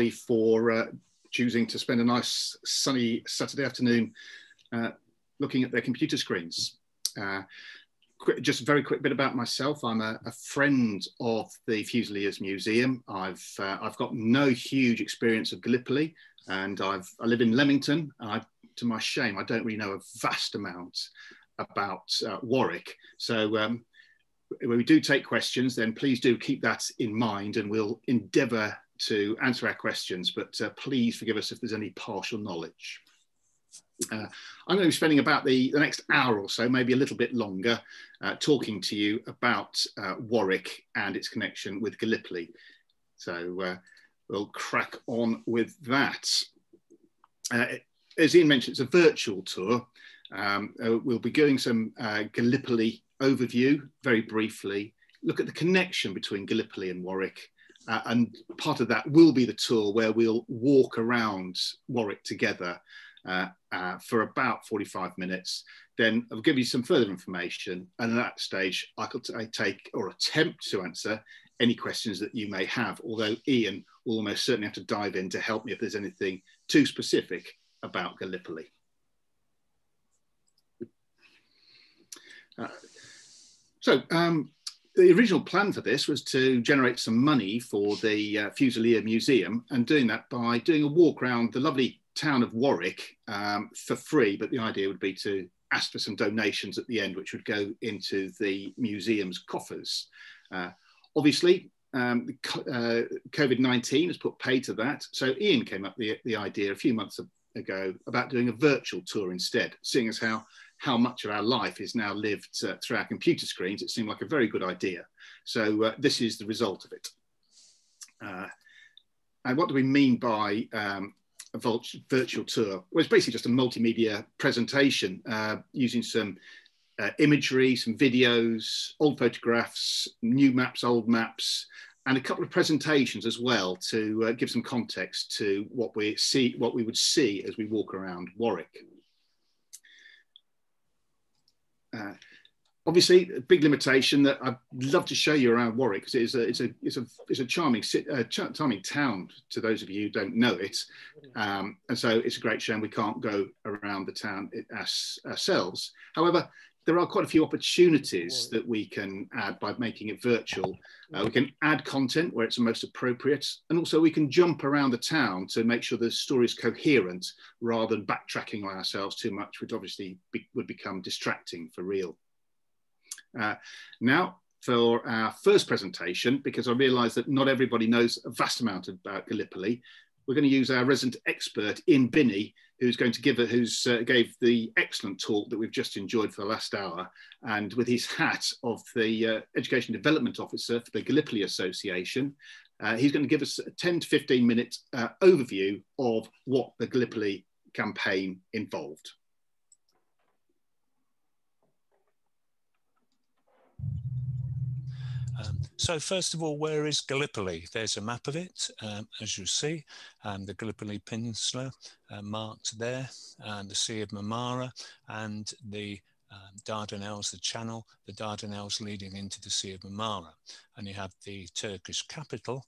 for choosing to spend a nice sunny Saturday afternoon looking at their computer screens. Just a very quick bit about myself. I'm a friend of the Fusilier Museum. I've got no huge experience of Gallipoli, and I live in Leamington. To my shame, I don't really know a vast amount about Warwick. So when we do take questions, then please do keep that in mind, and we'll endeavour to answer our questions, but please forgive us if there's any partial knowledge. I'm going to be spending about the next hour or so, maybe a little bit longer, talking to you about Warwick and its connection with Gallipoli. So we'll crack on with that. As Ian mentioned, it's a virtual tour. We'll be doing some Gallipoli overview very briefly, look at the connection between Gallipoli and Warwick, and part of that will be the tour where we'll walk around Warwick together for about 45 minutes. Then I'll give you some further information, and at that stage I take or attempt to answer any questions that you may have, although Ian will almost certainly have to dive in to help me if there's anything too specific about Gallipoli. The original plan for this was to generate some money for the Fusilier Museum, and doing that by doing a walk around the lovely town of Warwick for free, but the idea would be to ask for some donations at the end, which would go into the museum's coffers. Obviously, COVID-19 has put pay to that, so Ian came up with the idea a few months ago about doing a virtual tour instead, seeing as how much of our life is now lived through our computer screens. It seemed like a very good idea. So this is the result of it. And what do we mean by a virtual tour? Well, it's basically just a multimedia presentation using some imagery, some videos, old photographs, new maps, old maps, and a couple of presentations as well to give some context to what we would see as we walk around Warwick. Obviously, a big limitation that I'd love to show you around Warwick, because it's a charming town to those of you who don't know it, and so it's a great shame we can't go around the town ourselves. However, there are quite a few opportunities that we can add by making it virtual. We can add content where it's most appropriate, and also we can jump around the town to make sure the story is coherent rather than backtracking on ourselves too much, which obviously would become distracting for real. Now, for our first presentation, because I realise that not everybody knows a vast amount about Gallipoli, we're going to use our resident expert, Ian Binnie, who's going to gave the excellent talk that we've just enjoyed for the last hour, and with his hat of the Education Development Officer for the Gallipoli Association, he's going to give us a 10 to 15 minute overview of what the Gallipoli campaign involved. So first of all, where is Gallipoli? There's a map of it, as you see, the Gallipoli Peninsula marked there, and the Sea of Marmara, and the Dardanelles, the channel, the Dardanelles leading into the Sea of Marmara. And you have the Turkish capital,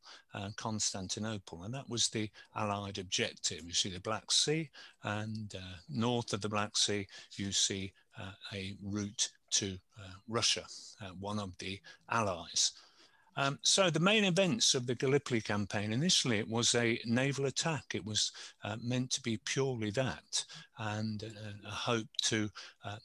Constantinople, and that was the Allied objective. You see the Black Sea, and north of the Black Sea, you see a route to Russia, one of the allies. So the main events of the Gallipoli campaign, initially it was a naval attack. It was meant to be purely that, and a hope to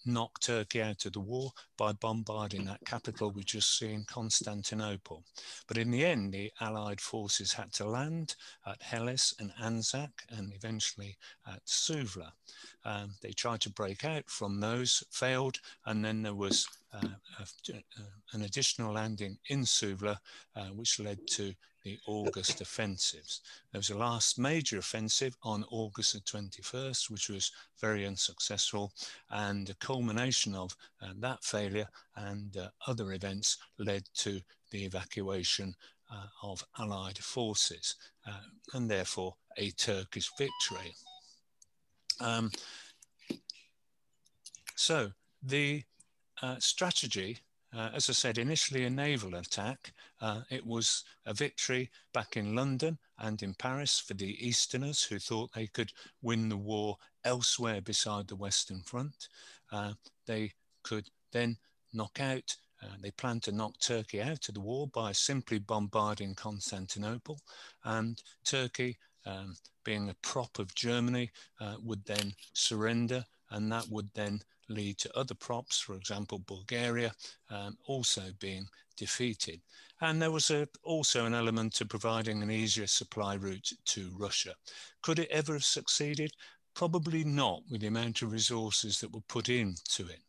knock Turkey out of the war by bombarding that capital we just see in Constantinople. But in the end, the Allied forces had to land at Helles and Anzac, and eventually at Suvla. They tried to break out from those, failed, and then there was an additional landing in Suvla, which led to the August offensives. There was a last major offensive on August the 21st, which was very unsuccessful, and the culmination of that failure and other events led to the evacuation of Allied forces, and therefore a Turkish victory. So the strategy, as I said, initially a naval attack, It was a victory back in London and in Paris for the Easterners who thought they could win the war elsewhere beside the Western Front. They could then knock out, they planned to knock Turkey out of the war by simply bombarding Constantinople, and Turkey, being a prop of Germany, would then surrender, and that would then lead to other props, for example, Bulgaria, also being defeated. And there was also an element to providing an easier supply route to Russia. Could it ever have succeeded? Probably not, with the amount of resources that were put into it.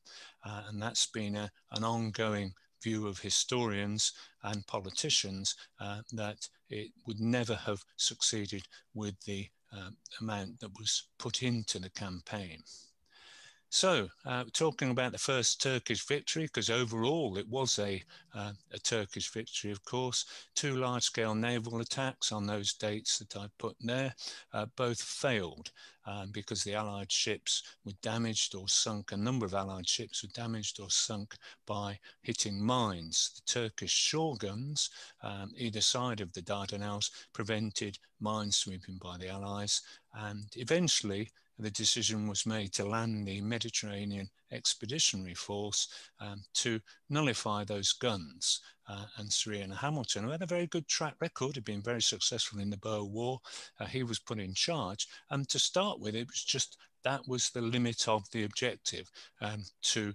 And that's been an ongoing view of historians and politicians, that it would never have succeeded with the amount that was put into the campaign. So, talking about the first Turkish victory, because overall it was a Turkish victory, of course. 2 large-scale naval attacks on those dates that I put there, both failed because the Allied ships were damaged or sunk. A number of Allied ships were damaged or sunk by hitting mines. The Turkish shore guns, either side of the Dardanelles, prevented mine sweeping by the Allies, and eventually the decision was made to land the Mediterranean Expeditionary Force to nullify those guns. And Sir Ian Hamilton, who had a very good track record, had been very successful in the Boer War, he was put in charge. And to start with, it was just that was the limit of the objective, to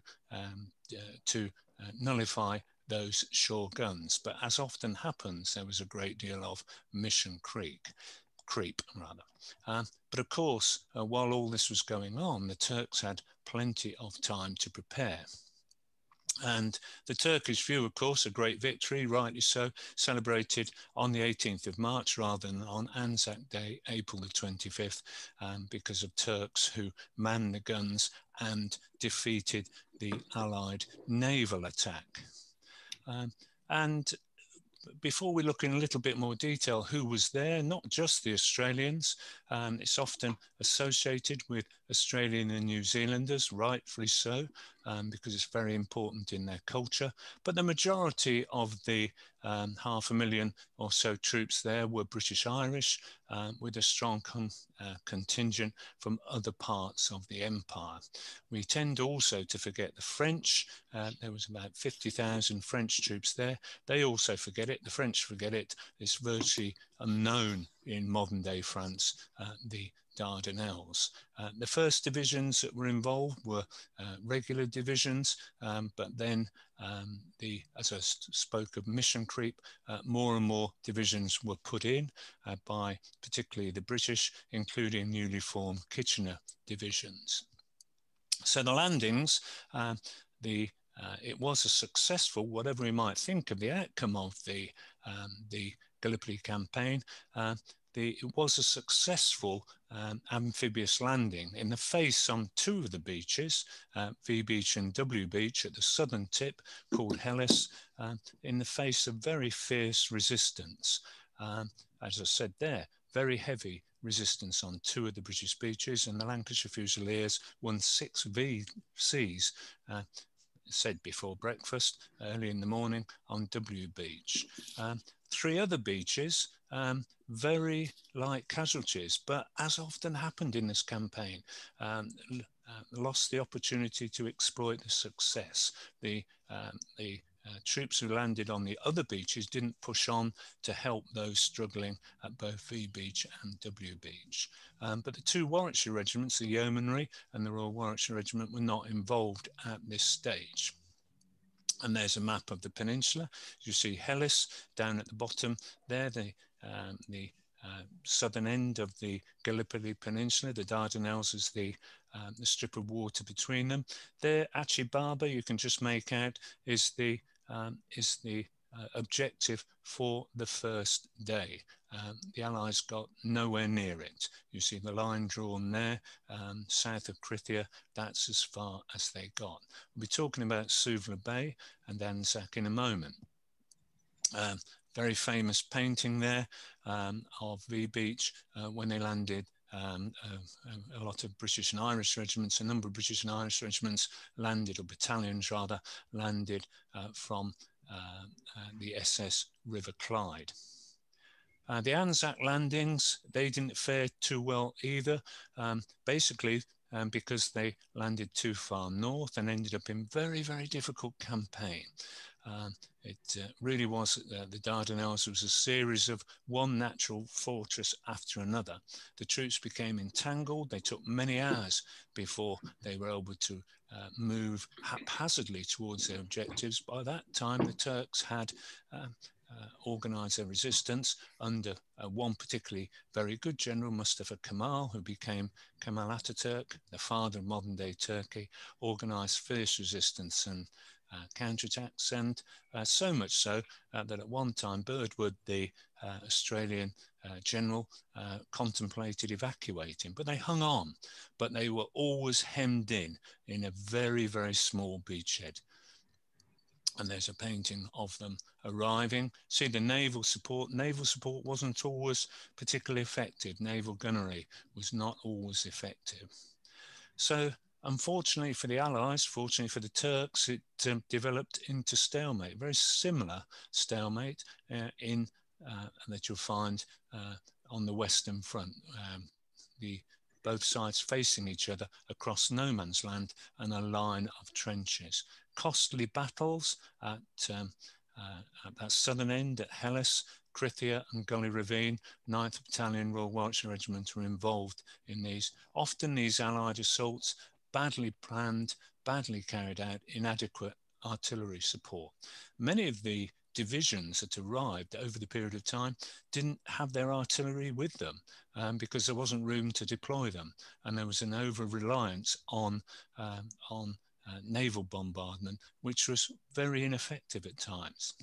nullify those shore guns. But as often happens, there was a great deal of mission creep. But of course, while all this was going on, the Turks had plenty of time to prepare. And the Turkish view, of course, a great victory, rightly so, celebrated on the 18th of March rather than on Anzac Day, April the 25th, because of Turks who manned the guns and defeated the Allied naval attack. And before we look in a little bit more detail who was there, not just the Australians, it's often associated with Australian and New Zealanders, rightfully so, because it's very important in their culture. But the majority of the 500,000 or so troops there were British Irish, with a strong contingent from other parts of the empire. We tend also to forget the French. There was about 50,000 French troops there. They also forget it. The French forget it. It's virtually unknown in modern day France, the Dardanelles. The first divisions that were involved were regular divisions, but then as I spoke of mission creep, more and more divisions were put in by particularly the British, including newly formed Kitchener divisions. So the landings, it was a successful, whatever we might think of the outcome of the Gallipoli campaign, it was a successful amphibious landing in the face on 2 of the beaches, V Beach and W Beach at the southern tip, called Helles, in the face of very fierce resistance. As I said there, very heavy resistance on 2 of the British beaches, and the Lancashire Fusiliers won 6 VCs, said before breakfast, early in the morning on W Beach. 3 other beaches, very light casualties, but as often happened in this campaign, lost the opportunity to exploit the success. The troops who landed on the other beaches didn't push on to help those struggling at both V Beach and W Beach. But the 2 Warwickshire regiments, the Yeomanry and the Royal Warwickshire Regiment, were not involved at this stage. And there's a map of the peninsula. You see Helles down at the bottom there, the southern end of the Gallipoli Peninsula. The Dardanelles is the strip of water between them. There, Achi Baba, you can just make out, is the objective for the first day. The Allies got nowhere near it. You see the line drawn there, south of Krithia, that's as far as they got. We'll be talking about Suvla Bay and Anzac in a moment. Very famous painting there of V Beach when they landed. A lot of British and Irish regiments, a number of British and Irish regiments landed, or battalions rather, landed from the SS River Clyde. The Anzac landings, they didn't fare too well either, basically because they landed too far north and ended up in very, very difficult campaign. It really was, the Dardanelles was a series of one natural fortress after another. The troops became entangled. They took many hours before they were able to move haphazardly towards their objectives. By that time, the Turks had organised their resistance under one particularly very good general, Mustafa Kemal, who became Kemal Ataturk, the father of modern day Turkey, organised fierce resistance and counterattacks, and so much so that at one time Birdwood, the Australian general, contemplated evacuating, but they hung on. But they were always hemmed in a very, very small beachhead. And there's a painting of them arriving. See the naval support. Naval support wasn't always particularly effective. Naval gunnery was not always effective. So unfortunately for the Allies, fortunately for the Turks, it developed into stalemate, very similar stalemate that you'll find on the Western Front. Both sides facing each other across no man's land and a line of trenches. Costly battles at that southern end at Hellas, Krithia and Gully Ravine. 9th Battalion Royal Warwickshire Regiment were involved in these. Often these Allied assaults, badly planned, badly carried out, inadequate artillery support. Many of the divisions that arrived over the period of time didn't have their artillery with them because there wasn't room to deploy them, and there was an over-reliance on naval bombardment, which was very ineffective at times.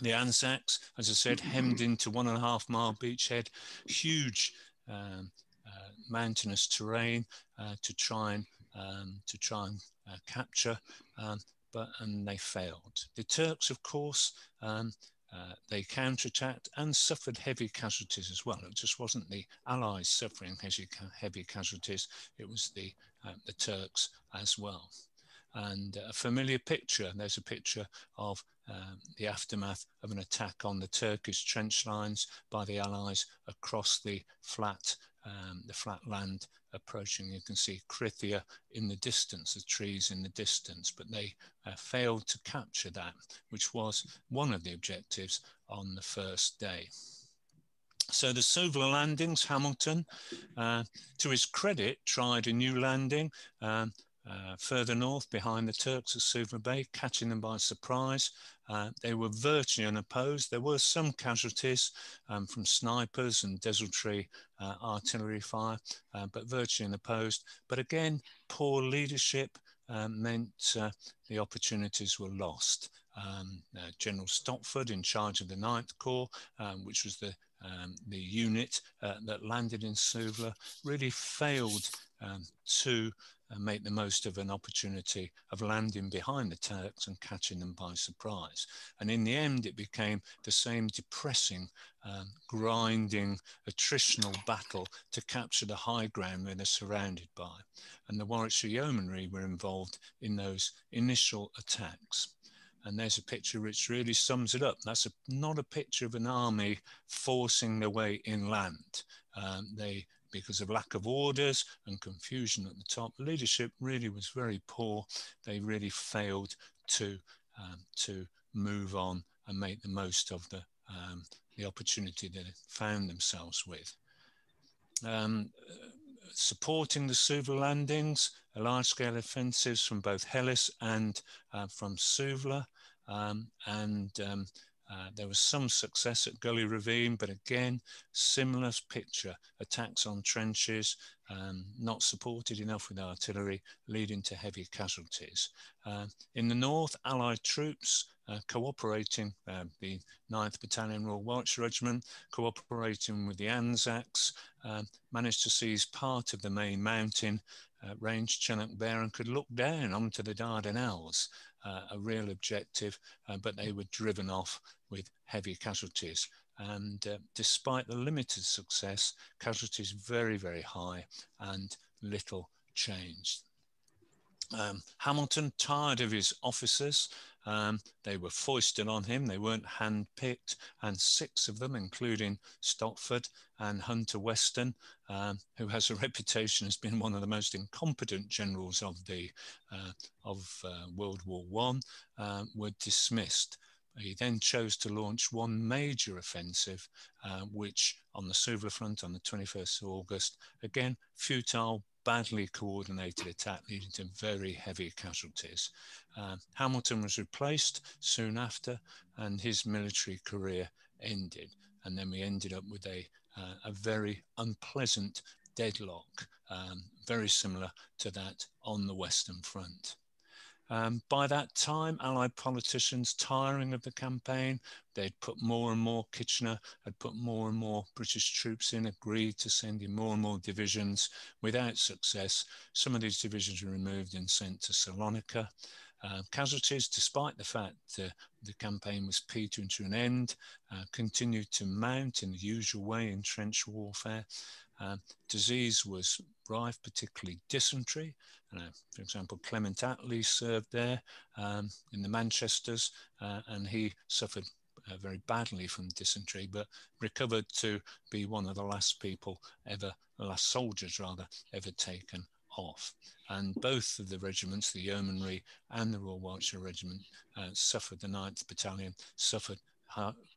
The Anzacs, as I said, hemmed into 1.5 mile beachhead, huge mountainous terrain to try and capture, and they failed. The Turks, of course, they counterattacked and suffered heavy casualties as well. It just wasn't the Allies suffering heavy casualties, it was the Turks as well. And a familiar picture, there's a picture of the aftermath of an attack on the Turkish trench lines by the Allies across the flat land approaching. You can see Krithia in the distance, the trees in the distance, but they failed to capture that, which was one of the objectives on the first day. So the Suvla landings, Hamilton, to his credit, tried a new landing further north behind the Turks at Suvla Bay, catching them by surprise. They were virtually unopposed. There were some casualties from snipers and desultory artillery fire, but virtually unopposed. But again, poor leadership meant the opportunities were lost. General Stopford, in charge of the 9th Corps, which was the unit that landed in Suvla, really failed to make the most of an opportunity of landing behind the Turks and catching them by surprise. And in the end, it became the same depressing, grinding, attritional battle to capture the high ground where they're surrounded by. And the Warwickshire Yeomanry were involved in those initial attacks. And there's a picture which really sums it up. That's not a picture of an army forcing their way inland. Because of lack of orders and confusion at the top, leadership really was very poor. They really failed to move on and make the most of the opportunity that they found themselves with. Supporting the Suvla landings, large-scale offensives from both Hellas and from Suvla, there was some success at Gully Ravine, but again, similar picture, attacks on trenches, not supported enough with artillery, leading to heavy casualties. In the north, Allied troops cooperating, the 9th Battalion Royal Warwickshire Regiment, cooperating with the Anzacs, managed to seize part of the main mountain range, Chinook Bear, and could look down onto the Dardanelles, a real objective, but they were driven off with heavy casualties. And despite the limited success, casualties very, very high and little changed. Hamilton, tired of his officers, they were foisted on him, they weren't hand-picked, and 6 of them, including Stopford and Hunter Weston, who has a reputation as being one of the most incompetent generals of World War I, were dismissed. He then chose to launch one major offensive, which on the Suvla front on the 21st of August, again, futile, badly coordinated attack leading to very heavy casualties. Hamilton was replaced soon after, and his military career ended. And then we ended up with a very unpleasant deadlock, very similar to that on the Western Front. By that time, Allied politicians, tiring of the campaign, they'd put more and more, Kitchener had put more and more British troops in, agreed to send in more and more divisions without success. Some of these divisions were removed and sent to Salonika. Casualties, despite the fact the campaign was petering to an end, continued to mount in the usual way in trench warfare. Disease was rife, particularly dysentery. For example, Clement Attlee served there in the Manchesters, and he suffered very badly from dysentery, but recovered to be one of the last people ever, the last soldiers rather, ever taken off. And both of the regiments, the Yeomanry and the Royal Warwickshire Regiment, suffered, the 9th Battalion suffered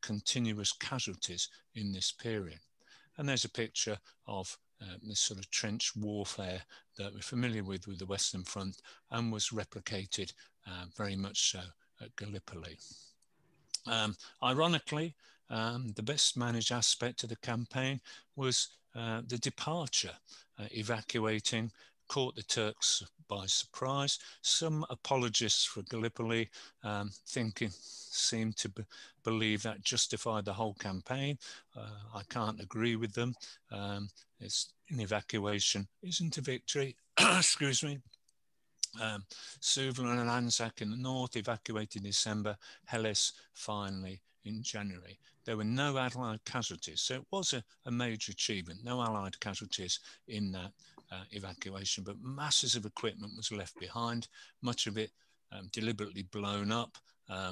continuous casualties in this period. And there's a picture of this sort of trench warfare that we're familiar with the Western Front, and was replicated very much so at Gallipoli. Ironically, the best managed aspect of the campaign was the departure, evacuating, caught the Turks by surprise. Some apologists for Gallipoli seem to believe that justified the whole campaign. I can't agree with them. An evacuation isn't a victory. Excuse me. Suvla and Anzac in the north evacuated in December, Helles finally in January. There were no Allied casualties, so it was a major achievement. No Allied casualties in that evacuation, but masses of equipment was left behind, much of it deliberately blown up,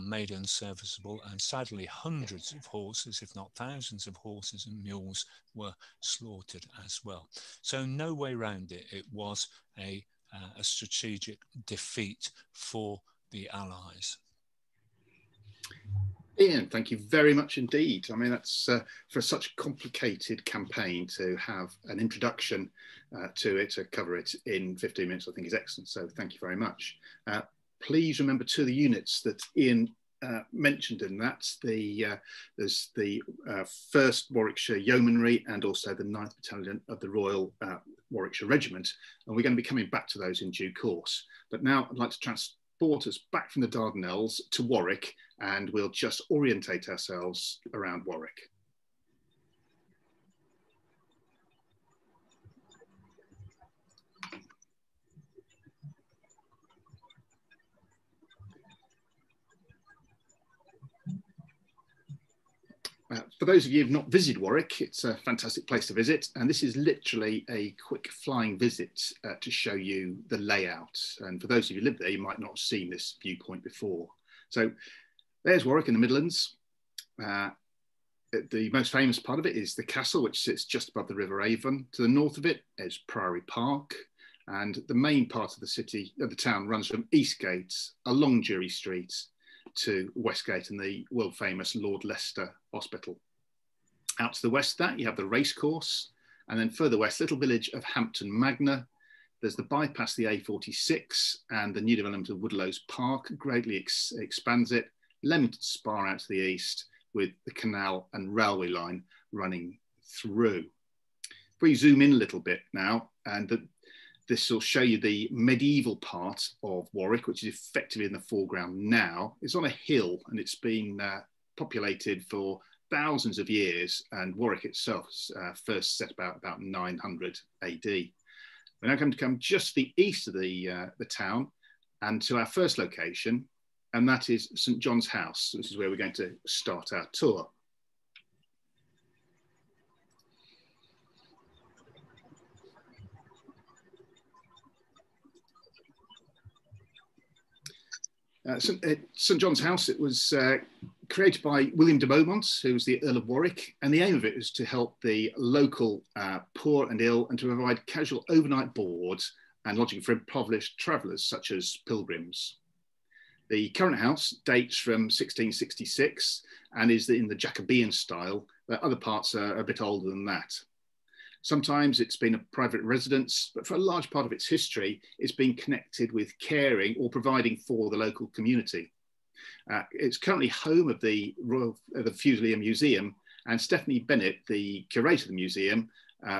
made unserviceable, and sadly hundreds of horses, if not thousands of horses and mules were slaughtered as well. So no way around it. It was a strategic defeat for the Allies. Ian, thank you very much indeed. I mean, that's for such a complicated campaign to have an introduction to it, to cover it in 15 minutes, I think is excellent. So thank you very much. Please remember to the units that Ian mentioned in that, there's the 1st Warwickshire Yeomanry and also the 9th Battalion of the Royal Warwickshire Regiment. And we're going to be coming back to those in due course. But now I'd like to transport us back from the Dardanelles to Warwick, and we'll just orientate ourselves around Warwick. For those of you who've not visited Warwick, it's a fantastic place to visit, and this is literally a quick flying visit to show you the layout. And for those of you who live there, you might not have seen this viewpoint before. So there's Warwick in the Midlands. The most famous part of it is the castle, which sits just above the River Avon. To the north of it is Priory Park, and the main part of the city, of the town, runs from Eastgate along Jury Street to Westgate and the world famous Lord Leicester Hospital. Out to the west of that, you have the racecourse, and then further west, little village of Hampton Magna. There's the bypass, the A46, and the new development of Woodlows Park greatly expands it. Leamington Spa out to the east, with the canal and railway line running through. If we zoom in a little bit now, and this will show you the medieval part of Warwick, which is effectively in the foreground now. It's on a hill, and it's been populated for thousands of years, and Warwick itself first set about 900 AD. We're now going to come just to the east of the town and to our first location, and that is St John's House. This is where we're going to start our tour. St John's House, it was created by William de Beaumont, who was the Earl of Warwick, and the aim of it was to help the local poor and ill and to provide casual overnight board and lodging for impoverished travellers such as pilgrims. The current house dates from 1666 and is in the Jacobean style, but other parts are a bit older than that. Sometimes it's been a private residence, but for a large part of its history, it's been connected with caring or providing for the local community. It's currently home of the Fusilier Museum, and Stephanie Bennett, the curator of the museum,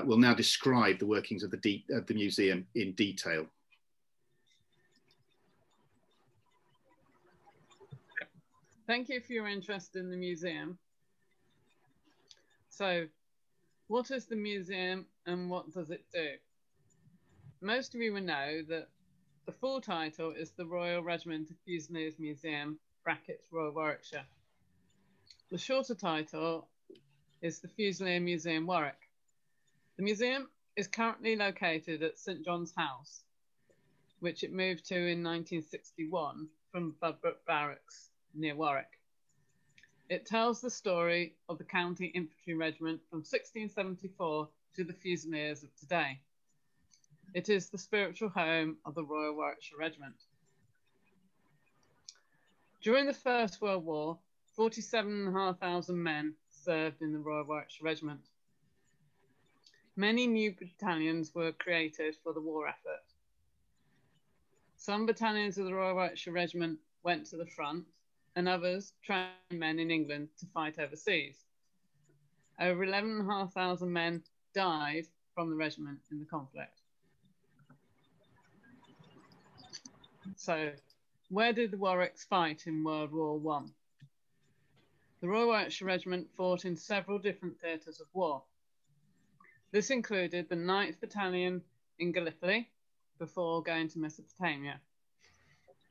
will now describe the workings of the museum in detail. Thank you for your interest in the museum. So, what is the museum and what does it do? Most of you will know that the full title is the Royal Regimental Fusiliers Museum, brackets Royal Warwickshire. The shorter title is the Fusilier Museum Warwick. The museum is currently located at St John's House, which it moved to in 1961 from Budbrook Barracks near Warwick. It tells the story of the County Infantry Regiment from 1674 to the Fusiliers of today. It is the spiritual home of the Royal Warwickshire Regiment. During the First World War, 47,500 men served in the Royal Warwickshire Regiment. Many new battalions were created for the war effort. Some battalions of the Royal Warwickshire Regiment went to the front, and others trained men in England to fight overseas. Over 11,500 men died from the regiment in the conflict. So, where did the Warwicks fight in World War I? The Royal Warwickshire Regiment fought in several different theatres of war. This included the 9th Battalion in Gallipoli before going to Mesopotamia.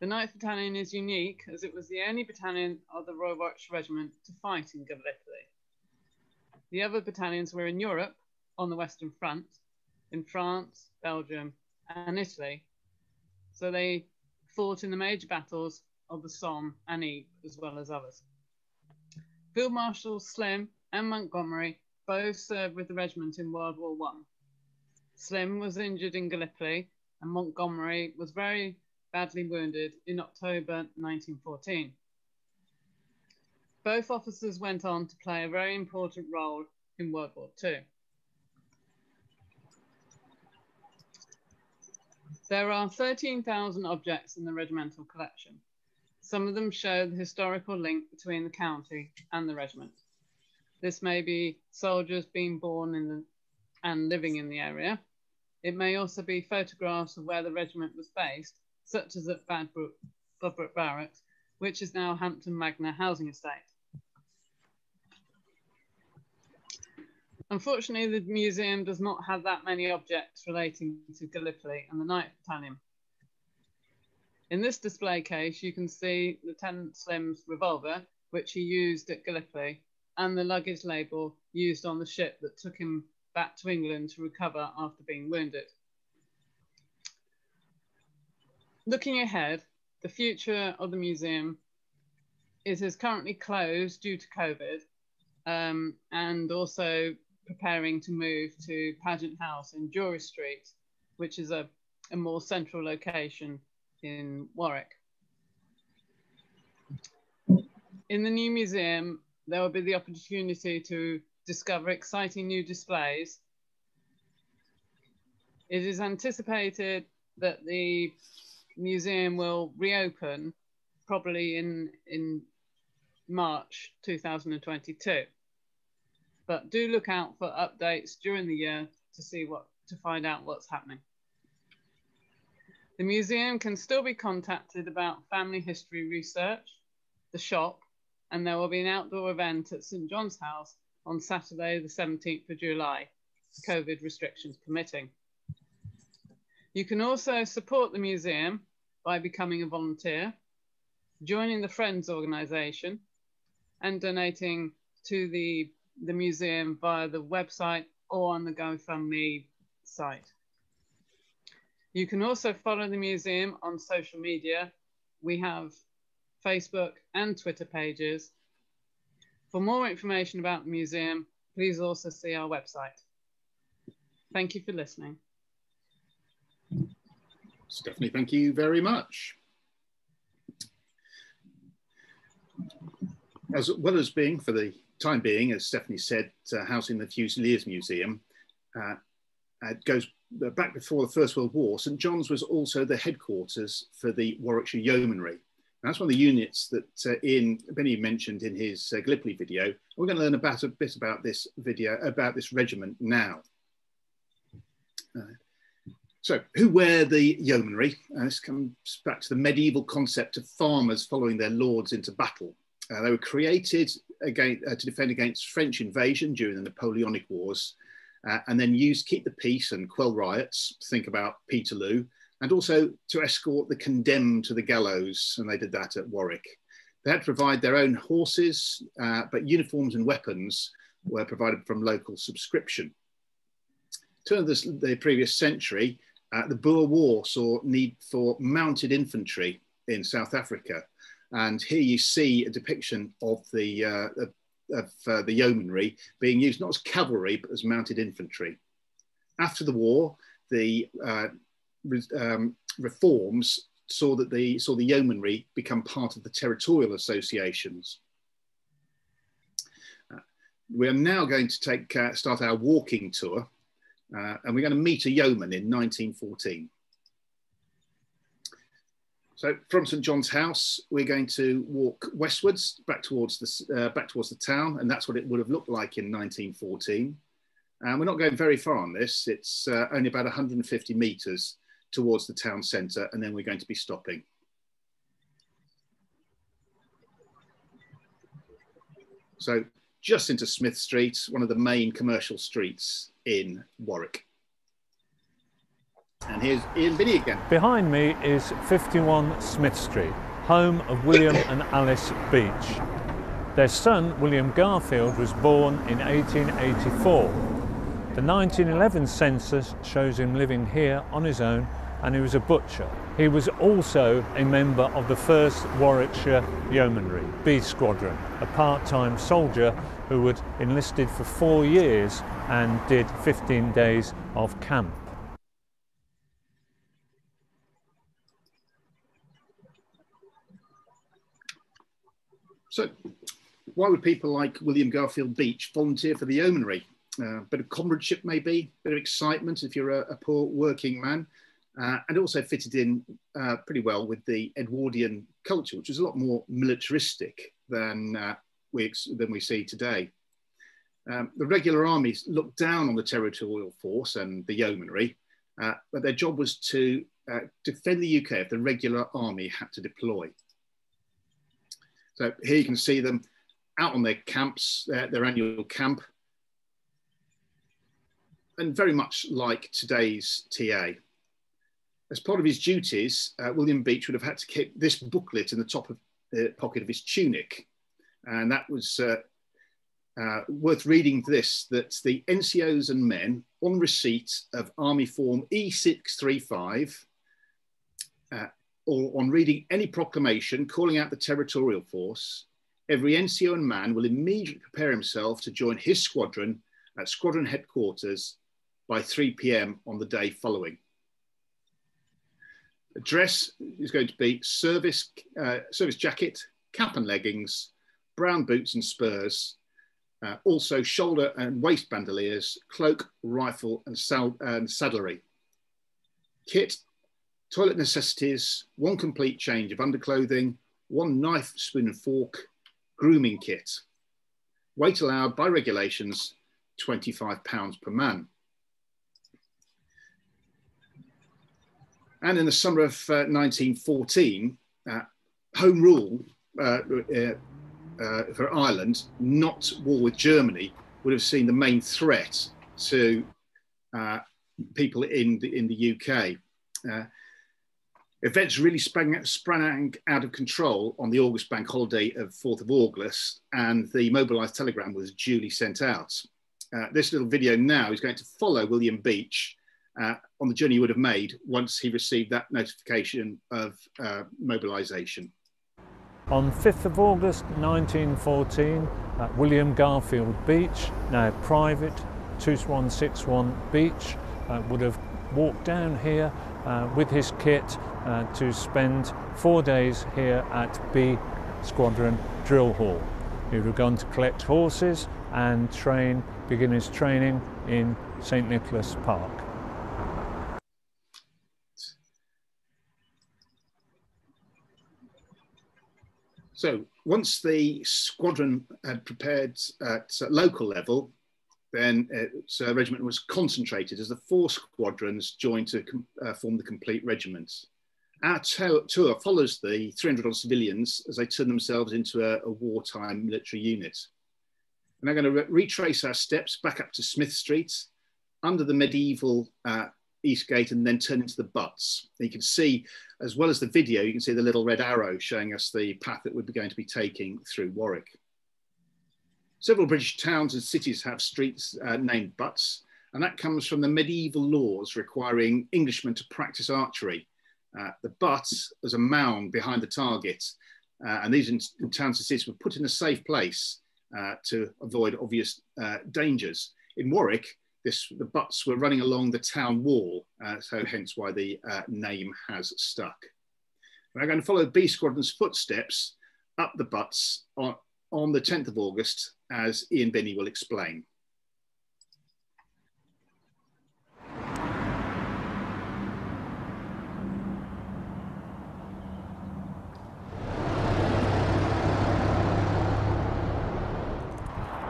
The 9th Battalion is unique as it was the only battalion of the Royal Warwickshire Regiment to fight in Gallipoli. The other battalions were in Europe, on the Western Front, in France, Belgium, and Italy. So they fought in the major battles of the Somme and Ypres, as well as others. Field Marshals Slim and Montgomery both served with the regiment in World War I. Slim was injured in Gallipoli, and Montgomery was very badly wounded in October 1914. Both officers went on to play a very important role in World War II. There are 13,000 objects in the regimental collection. Some of them show the historical link between the county and the regiment. This may be soldiers being born and living in the area. It may also be photographs of where the regiment was based, such as at Budbrook Barracks, which is now Hampton Magna housing estate. Unfortunately, the museum does not have that many objects relating to Gallipoli and the 9th Battalion. In this display case, you can see Lieutenant Slim's revolver, which he used at Gallipoli, and the luggage label used on the ship that took him back to England to recover after being wounded. Looking ahead, the future of the museum, it is currently closed due to COVID, and also preparing to move to Pageant House in Drury Street, which is a more central location in Warwick. In the new museum, there will be the opportunity to discover exciting new displays. It is anticipated that the museum will reopen probably in March 2022. But do look out for updates during the year to find out what's happening. The museum can still be contacted about family history research, the shop, and there will be an outdoor event at St John's House on Saturday, the 17th of July, COVID restrictions permitting. You can also support the museum by becoming a volunteer, joining the Friends organisation, and donating to the museum via the website or on the GoFundMe site. You can also follow the museum on social media. We have Facebook and Twitter pages. For more information about the museum, please also see our website. Thank you for listening. Stephanie, thank you very much. As well as being, for the time being, as Stephanie said, housing the Fusilier Museum, it goes back before the First World War. St John's was also the headquarters for the Warwickshire Yeomanry. And that's one of the units that Ian Binnie mentioned in his Gallipoli video. We're going to learn a bit about this regiment now. So, who were the yeomanry? This comes back to the medieval concept of farmers following their lords into battle. They were created to defend against French invasion during the Napoleonic Wars, and then used to keep the peace and quell riots. Think about Peterloo, and also to escort the condemned to the gallows, and they did that at Warwick. They had to provide their own horses, but uniforms and weapons were provided from local subscription. Turn of the previous century, the Boer War saw need for mounted infantry in South Africa. And here you see a depiction of the yeomanry being used not as cavalry, but as mounted infantry. After the war, the reforms saw the yeomanry become part of the territorial associations. We are now going to start our walking tour, and we're going to meet a yeoman in 1914. So from St John's House, we're going to walk westwards back towards the town, and that's what it would have looked like in 1914. And we're not going very far on this. It's only about 150 metres towards the town centre, and then we're going to be stopping. So just into Smith Street, one of the main commercial streets in Warwick. And here's Ian Binnie again. Behind me is 51 Smith Street, home of William and Alice Beach. Their son, William Garfield, was born in 1884. The 1911 census shows him living here on his own, and he was a butcher. He was also a member of the 1st Warwickshire Yeomanry, B Squadron, a part-time soldier who had enlisted for 4 years and did 15 days of camp. So why would people like William Garfield Beach volunteer for the yeomanry? Bit of comradeship maybe, bit of excitement if you're a poor working man, and also fitted in pretty well with the Edwardian culture, which is a lot more militaristic than we see today. The regular armies looked down on the territorial force and the yeomanry, but their job was to defend the UK if the regular army had to deploy. So here you can see them out on their camps, their annual camp, and very much like today's TA. As part of his duties, William Beach would have had to keep this booklet in the top of the pocket of his tunic. And that was worth reading this, that the NCOs and men on receipt of Army Form E635, or on reading any proclamation calling out the territorial force, every NCO and man will immediately prepare himself to join his squadron at squadron headquarters by 3 p.m. on the day following. The dress is going to be service jacket, cap and leggings, brown boots and spurs, also shoulder and waist bandoliers, cloak, rifle and saddlery. Kit, toilet necessities, 1 complete change of underclothing, 1 knife, spoon and fork, grooming kit. Weight allowed by regulations, £25 per man. And in the summer of 1914, Home Rule for Ireland, not war with Germany, would have seen the main threat to people in the UK. Events really sprang out of control on the August bank holiday of 4th of August, and the mobilised telegram was duly sent out. This little video now is going to follow William Beach on the journey he would have made once he received that notification of mobilisation. On 5th of August 1914 at William Garfield Beach, now private 2161 Beach, would have walked down here with his kit to spend 4 days here at B Squadron Drill Hall. He would have gone to collect horses and begin his training in St Nicholas Park. So once the squadron had prepared at local level, then the regiment was concentrated as the 4 squadrons joined to form the complete regiment. Our tour follows the 300 odd civilians as they turn themselves into a wartime military unit. We're now going to retrace our steps back up to Smith Street, under the medieval East Gate, and then turn into the Butts. And you can see, as well as the video, you can see the little red arrow showing us the path that we're going to be taking through Warwick. Several British towns and cities have streets named Butts, and that comes from the medieval laws requiring Englishmen to practice archery. The butt as a mound behind the target, and these in towns and cities were put in a safe place to avoid obvious dangers. In Warwick, the butts were running along the town wall, so hence why the name has stuck. We're going to follow B Squadron's footsteps up the butts on the 10th of August, as Ian Binnie will explain.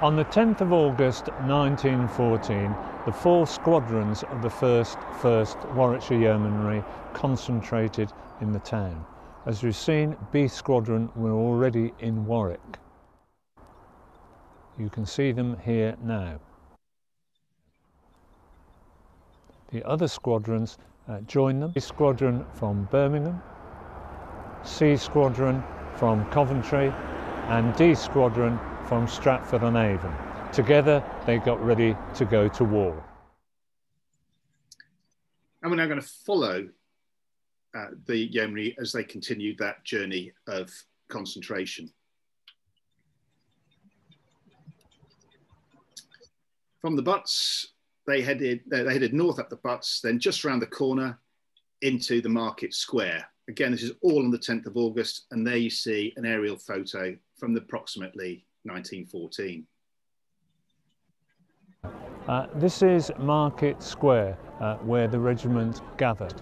On the 10th of August 1914, the 4 squadrons of the 1st Warwickshire Yeomanry concentrated in the town. As we've seen, B Squadron were already in Warwick. You can see them here now. The other squadrons joined them. B Squadron from Birmingham, C Squadron from Coventry, and D Squadron from Stratford-on-Avon. Together, they got ready to go to war. And we're now going to follow the Yeomanry as they continued that journey of concentration. From the Butts, they headed north up the Butts, then just around the corner into the Market Square. Again, this is all on the 10th of August, and there you see an aerial photo from approximately 1914. This is Market Square, where the regiment gathered.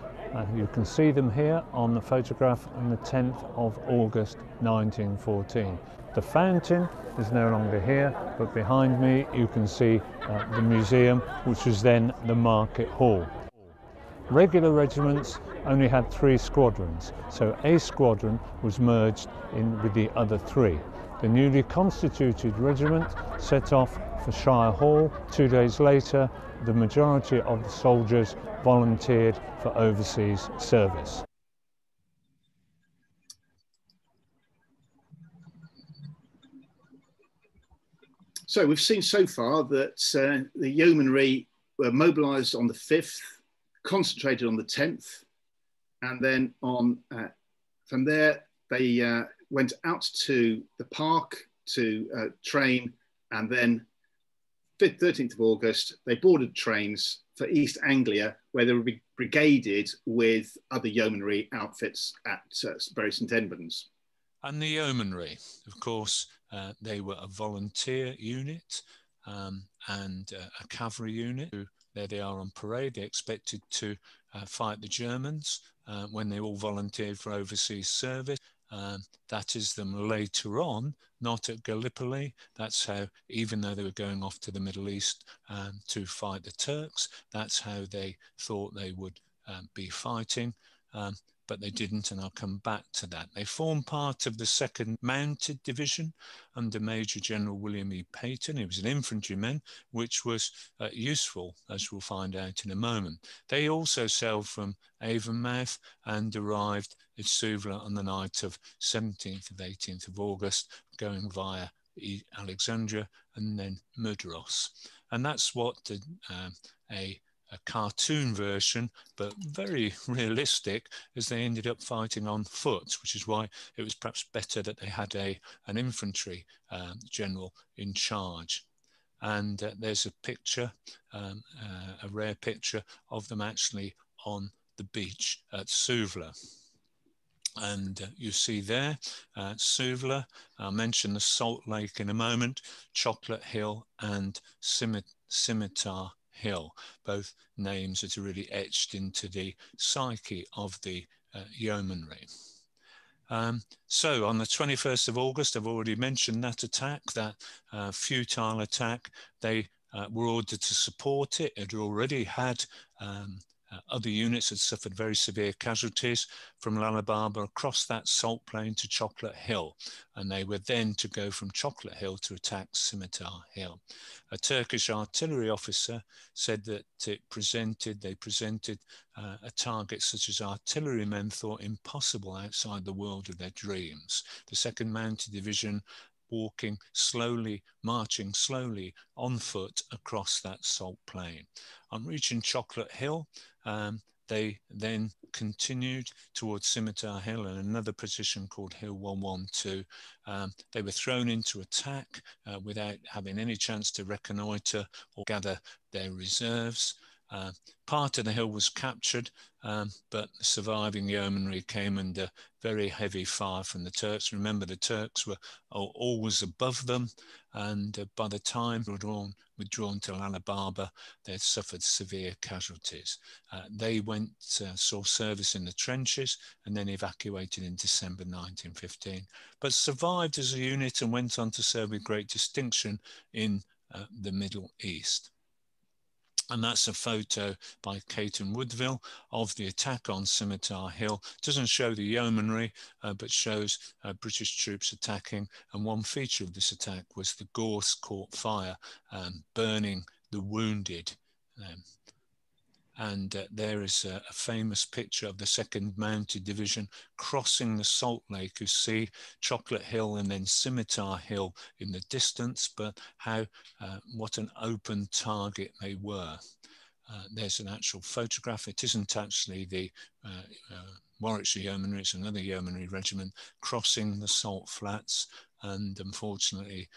You can see them here on the photograph on the 10th of August 1914. The fountain is no longer here, but behind me you can see the museum, which was then the Market Hall. Regular regiments only had 3 squadrons, so A Squadron was merged in with the other 3. The newly constituted regiment set off for Shire Hall. 2 days later, the majority of the soldiers volunteered for overseas service. So we've seen so far that the Yeomanry were mobilised on the 5th, concentrated on the 10th, and then from there they went out to the park to train, and then 13th of August, they boarded trains for East Anglia, where they were brigaded with other yeomanry outfits at Bury St Edmunds. And the yeomanry, of course, they were a volunteer unit and a cavalry unit. There they are on parade. They expected to fight the Germans when they all volunteered for overseas service. That is them later on, not at Gallipoli. That's how, even though they were going off to the Middle East to fight the Turks, that's how they thought they would be fighting. But they didn't, and I'll come back to that. They formed part of the 2nd Mounted Division under Major General William E. Peyton. He was an infantryman, which was useful, as we'll find out in a moment. They also sailed from Avonmouth and arrived at Suvla on the night of 17th and 18th of August, going via Alexandria and then Mudros. And that's what a cartoon version, but very realistic, as they ended up fighting on foot, which is why it was perhaps better that they had an infantry general in charge. And there's a picture, a rare picture of them actually on the beach at Suvla. And you see there, Suvla, I'll mention the Salt Lake in a moment, Chocolate Hill and Scimitar Hill, both names that are really etched into the psyche of the yeomanry. So on the 21st of August, I've already mentioned that attack, that futile attack. They were ordered to support it. It already had other units had suffered very severe casualties from Lalababa across that salt plain to Chocolate Hill, and they were then to go from Chocolate Hill to attack Scimitar Hill. A Turkish artillery officer said that they presented a target such as artillerymen thought impossible outside the world of their dreams. The 2nd Mounted Division marching slowly on foot across that salt plain. On reaching Chocolate Hill, they then continued towards Scimitar Hill and another position called Hill 112. They were thrown into attack without having any chance to reconnoitre or gather their reserves. Part of the hill was captured, but the surviving yeomanry came under very heavy fire from the Turks. Remember, the Turks were always above them, and by the time they were withdrawn to Lalababa, they had suffered severe casualties. They saw service in the trenches and then evacuated in December 1915, but survived as a unit and went on to serve with great distinction in the Middle East. And that's a photo by Caton Woodville of the attack on Scimitar Hill. It doesn't show the yeomanry, but shows British troops attacking. And one feature of this attack was the gorse caught fire, burning the wounded. There is a famous picture of the 2nd Mounted Division crossing the Salt Lake. You see Chocolate Hill and then Scimitar Hill in the distance, but what an open target they were. There's an actual photograph. It isn't actually the Warwickshire Yeomanry, it's another yeomanry regiment crossing the salt flats. And unfortunately,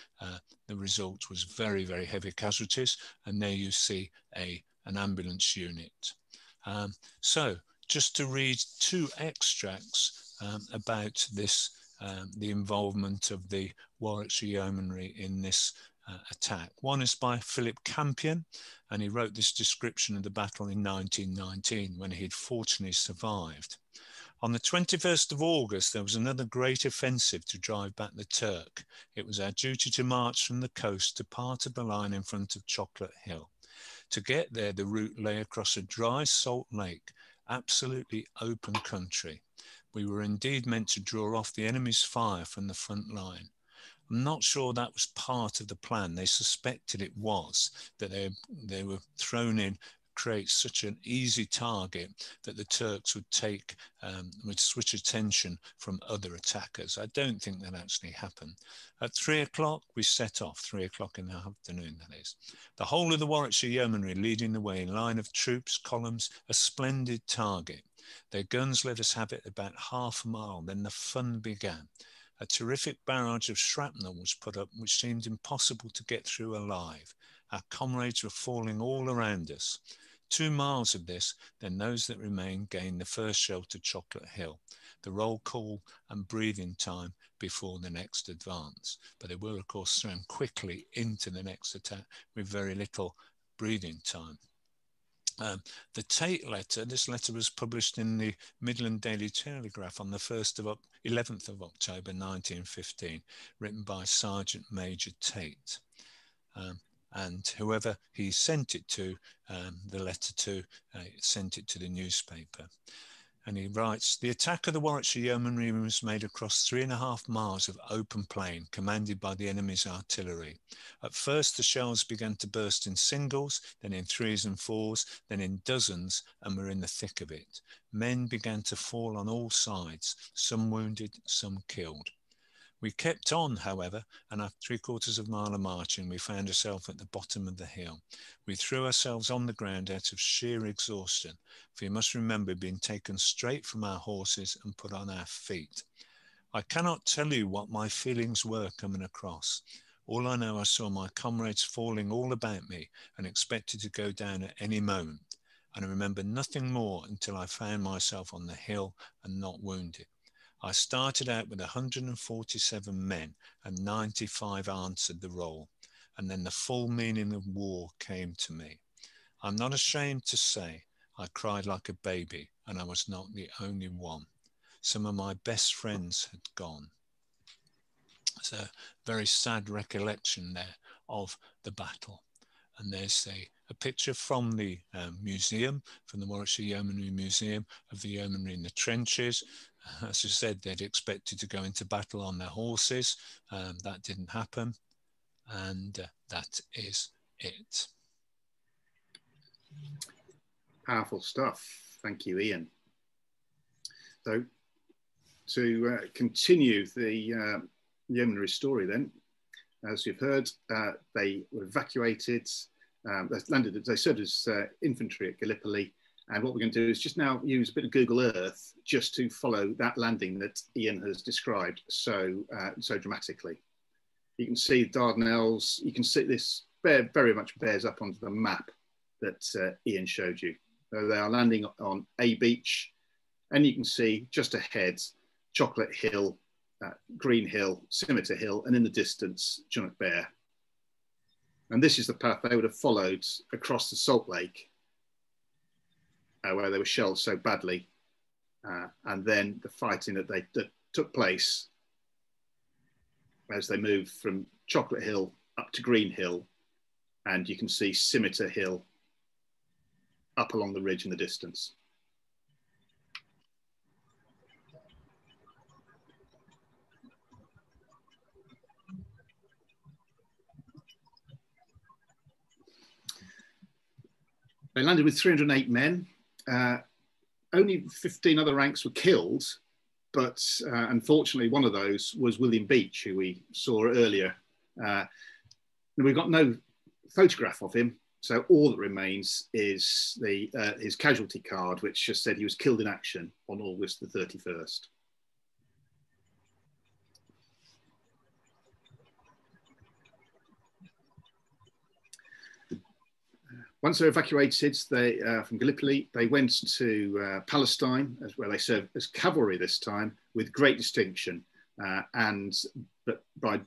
the result was very, very heavy casualties. And there you see an ambulance unit. So just to read 2 extracts about this, the involvement of the Warwickshire Yeomanry in this attack. One is by Philip Campion, and he wrote this description of the battle in 1919 when he had fortunately survived. On the 21st of August, there was another great offensive to drive back the Turk. It was our duty to march from the coast to part of the line in front of Chocolate Hill. To get there, the route lay across a dry salt lake, absolutely open country. We were indeed meant to draw off the enemy's fire from the front line. I'm not sure that was part of the plan. They suspected it was, that they were thrown in, create such an easy target that the Turks would switch attention from other attackers. I don't think that actually happened. At 3 o'clock, we set off, 3 o'clock in the afternoon, that is. The whole of the Warwickshire Yeomanry leading the way in line of troops, columns, a splendid target. Their guns let us have it about half a mile, then the fun began. A terrific barrage of shrapnel was put up, which seemed impossible to get through alive. Our comrades were falling all around us. 2 miles of this, then those that remained gained the first shelter, Chocolate Hill, the roll call and breathing time before the next advance. But they were, of course, thrown quickly into the next attack with very little breathing time. The Tate Letter, this letter was published in the Midland Daily Telegraph on the 11th of October 1915, written by Sergeant Major Tate. And whoever he sent it to, the letter to, sent it to the newspaper. And he writes, the attack of the Warwickshire Yeomanry was made across 3.5 miles of open plain, commanded by the enemy's artillery. At first, the shells began to burst in singles, then in 3s and 4s, then in dozens, and were in the thick of it. Men began to fall on all sides, some wounded, some killed. We kept on, however, and after 3/4 of a mile of marching, we found ourselves at the bottom of the hill. We threw ourselves on the ground out of sheer exhaustion, for you must remember being taken straight from our horses and put on our feet. I cannot tell you what my feelings were coming across. All I know, I saw my comrades falling all about me and expected to go down at any moment. And I remember nothing more until I found myself on the hill and not wounded. I started out with 147 men and 95 answered the roll. And then the full meaning of war came to me. I'm not ashamed to say I cried like a baby, and I was not the only one. Some of my best friends had gone. It's a very sad recollection there of the battle. And there's a picture from the museum, from the Warwickshire Yeomanry Museum, of the yeomanry in the trenches. As I said, they'd expected to go into battle on their horses. That didn't happen. And that is it. Powerful stuff. Thank you, Ian. So to continue the yeomanry story then, as you've heard, they were evacuated, they landed, they served as infantry at Gallipoli. And what we're going to do is just now use a bit of Google Earth just to follow that landing that Ian has described so dramatically. You can see Dardanelles, you can see this very much bears up onto the map that Ian showed you. So they are landing on a beach, and you can see just ahead, Chocolate Hill, Green Hill, Scimitar Hill, and in the distance, Junnock Bear. And this is the path they would have followed across the Salt Lake, where they were shelled so badly. And then the fighting that took place as they moved from Chocolate Hill up to Green Hill. And you can see Scimitar Hill up along the ridge in the distance. They landed with 308 men. Only 15 other ranks were killed, but unfortunately one of those was William Beach, who we saw earlier. We've got no photograph of him, so all that remains is his casualty card, which just said he was killed in action on August the 31st. Once they were evacuated from Gallipoli, they went to Palestine, where they served as cavalry this time with great distinction. But by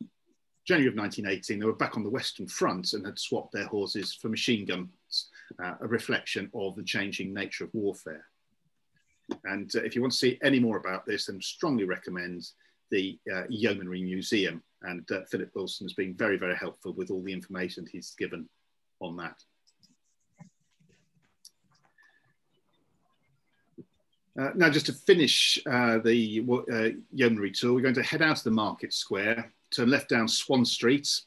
January of 1918, they were back on the Western Front and had swapped their horses for machine guns, a reflection of the changing nature of warfare. And if you want to see any more about this, then strongly recommend the Yeomanry Museum. And Philip Wilson has been very, very helpful with all the information he's given on that. Now, just to finish the Yeomanry tour, we're going to head out of the Market Square, turn left down Swan Street,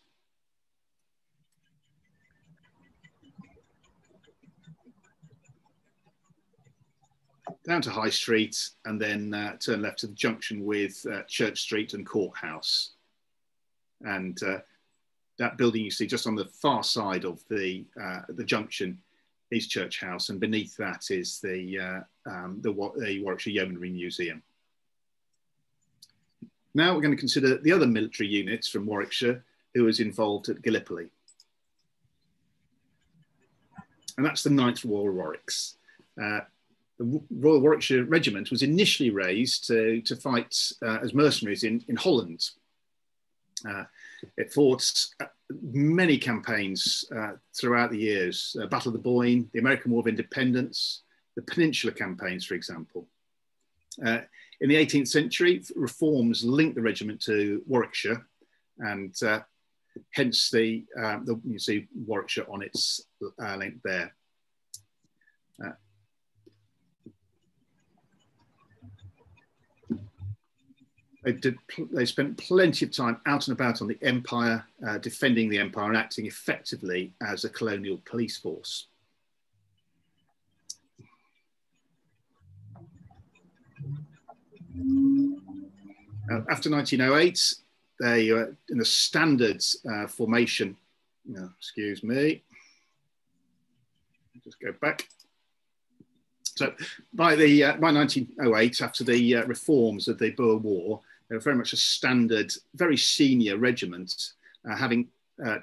down to High Street, and then turn left to the junction with Church Street and Courthouse. And that building you see just on the far side of the junction is Church House, and beneath that is the Warwickshire Yeomanry Museum. Now we're going to consider the other military units from Warwickshire who was involved at Gallipoli. And that's the 9th Royal Warwicks. The Royal Warwickshire Regiment was initially raised to fight as mercenaries in Holland. It fought many campaigns throughout the years, Battle of the Boyne, the American War of Independence, the Peninsular campaigns, for example. In the 18th century, reforms linked the regiment to Warwickshire, and hence you see Warwickshire on its link there. They spent plenty of time out and about on the empire, defending the empire and acting effectively as a colonial police force. After 1908, they are in a standard formation. No, excuse me. Just go back. So by 1908, after the reforms of the Boer War, they were very much a standard, very senior regiment, having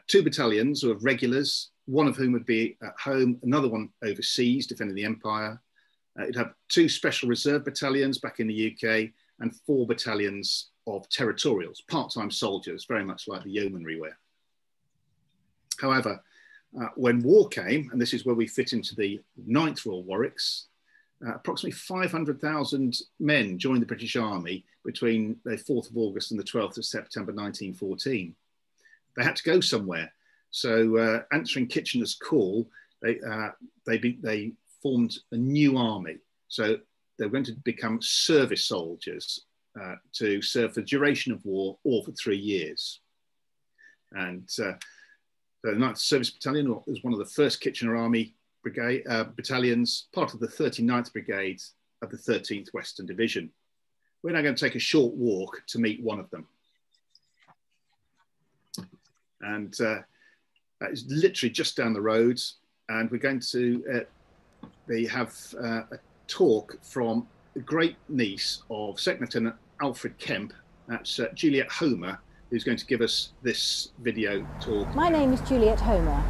2 battalions of regulars, one of whom would be at home, another one overseas defending the empire. It'd have 2 special reserve battalions back in the UK and 4 battalions of territorials, part-time soldiers, very much like the yeomanry were. However, when war came, and this is where we fit into the 9th Royal Warwicks, approximately 500,000 men joined the British Army between the 4th of August and the 12th of September 1914. They had to go somewhere. So answering Kitchener's call, they formed a new army. So they were going to become service soldiers to serve for the duration of war or for 3 years. And the 9th Service Battalion was one of the first Kitchener Army brigade, battalions, part of the 39th Brigade of the 13th Western Division. We're now going to take a short walk to meet one of them. And it's literally just down the road. And we're going to have a talk from the great niece of Second Lieutenant Alfred Kemp. That's Juliet Homer, who's going to give us this video talk. My name is Juliet Homer.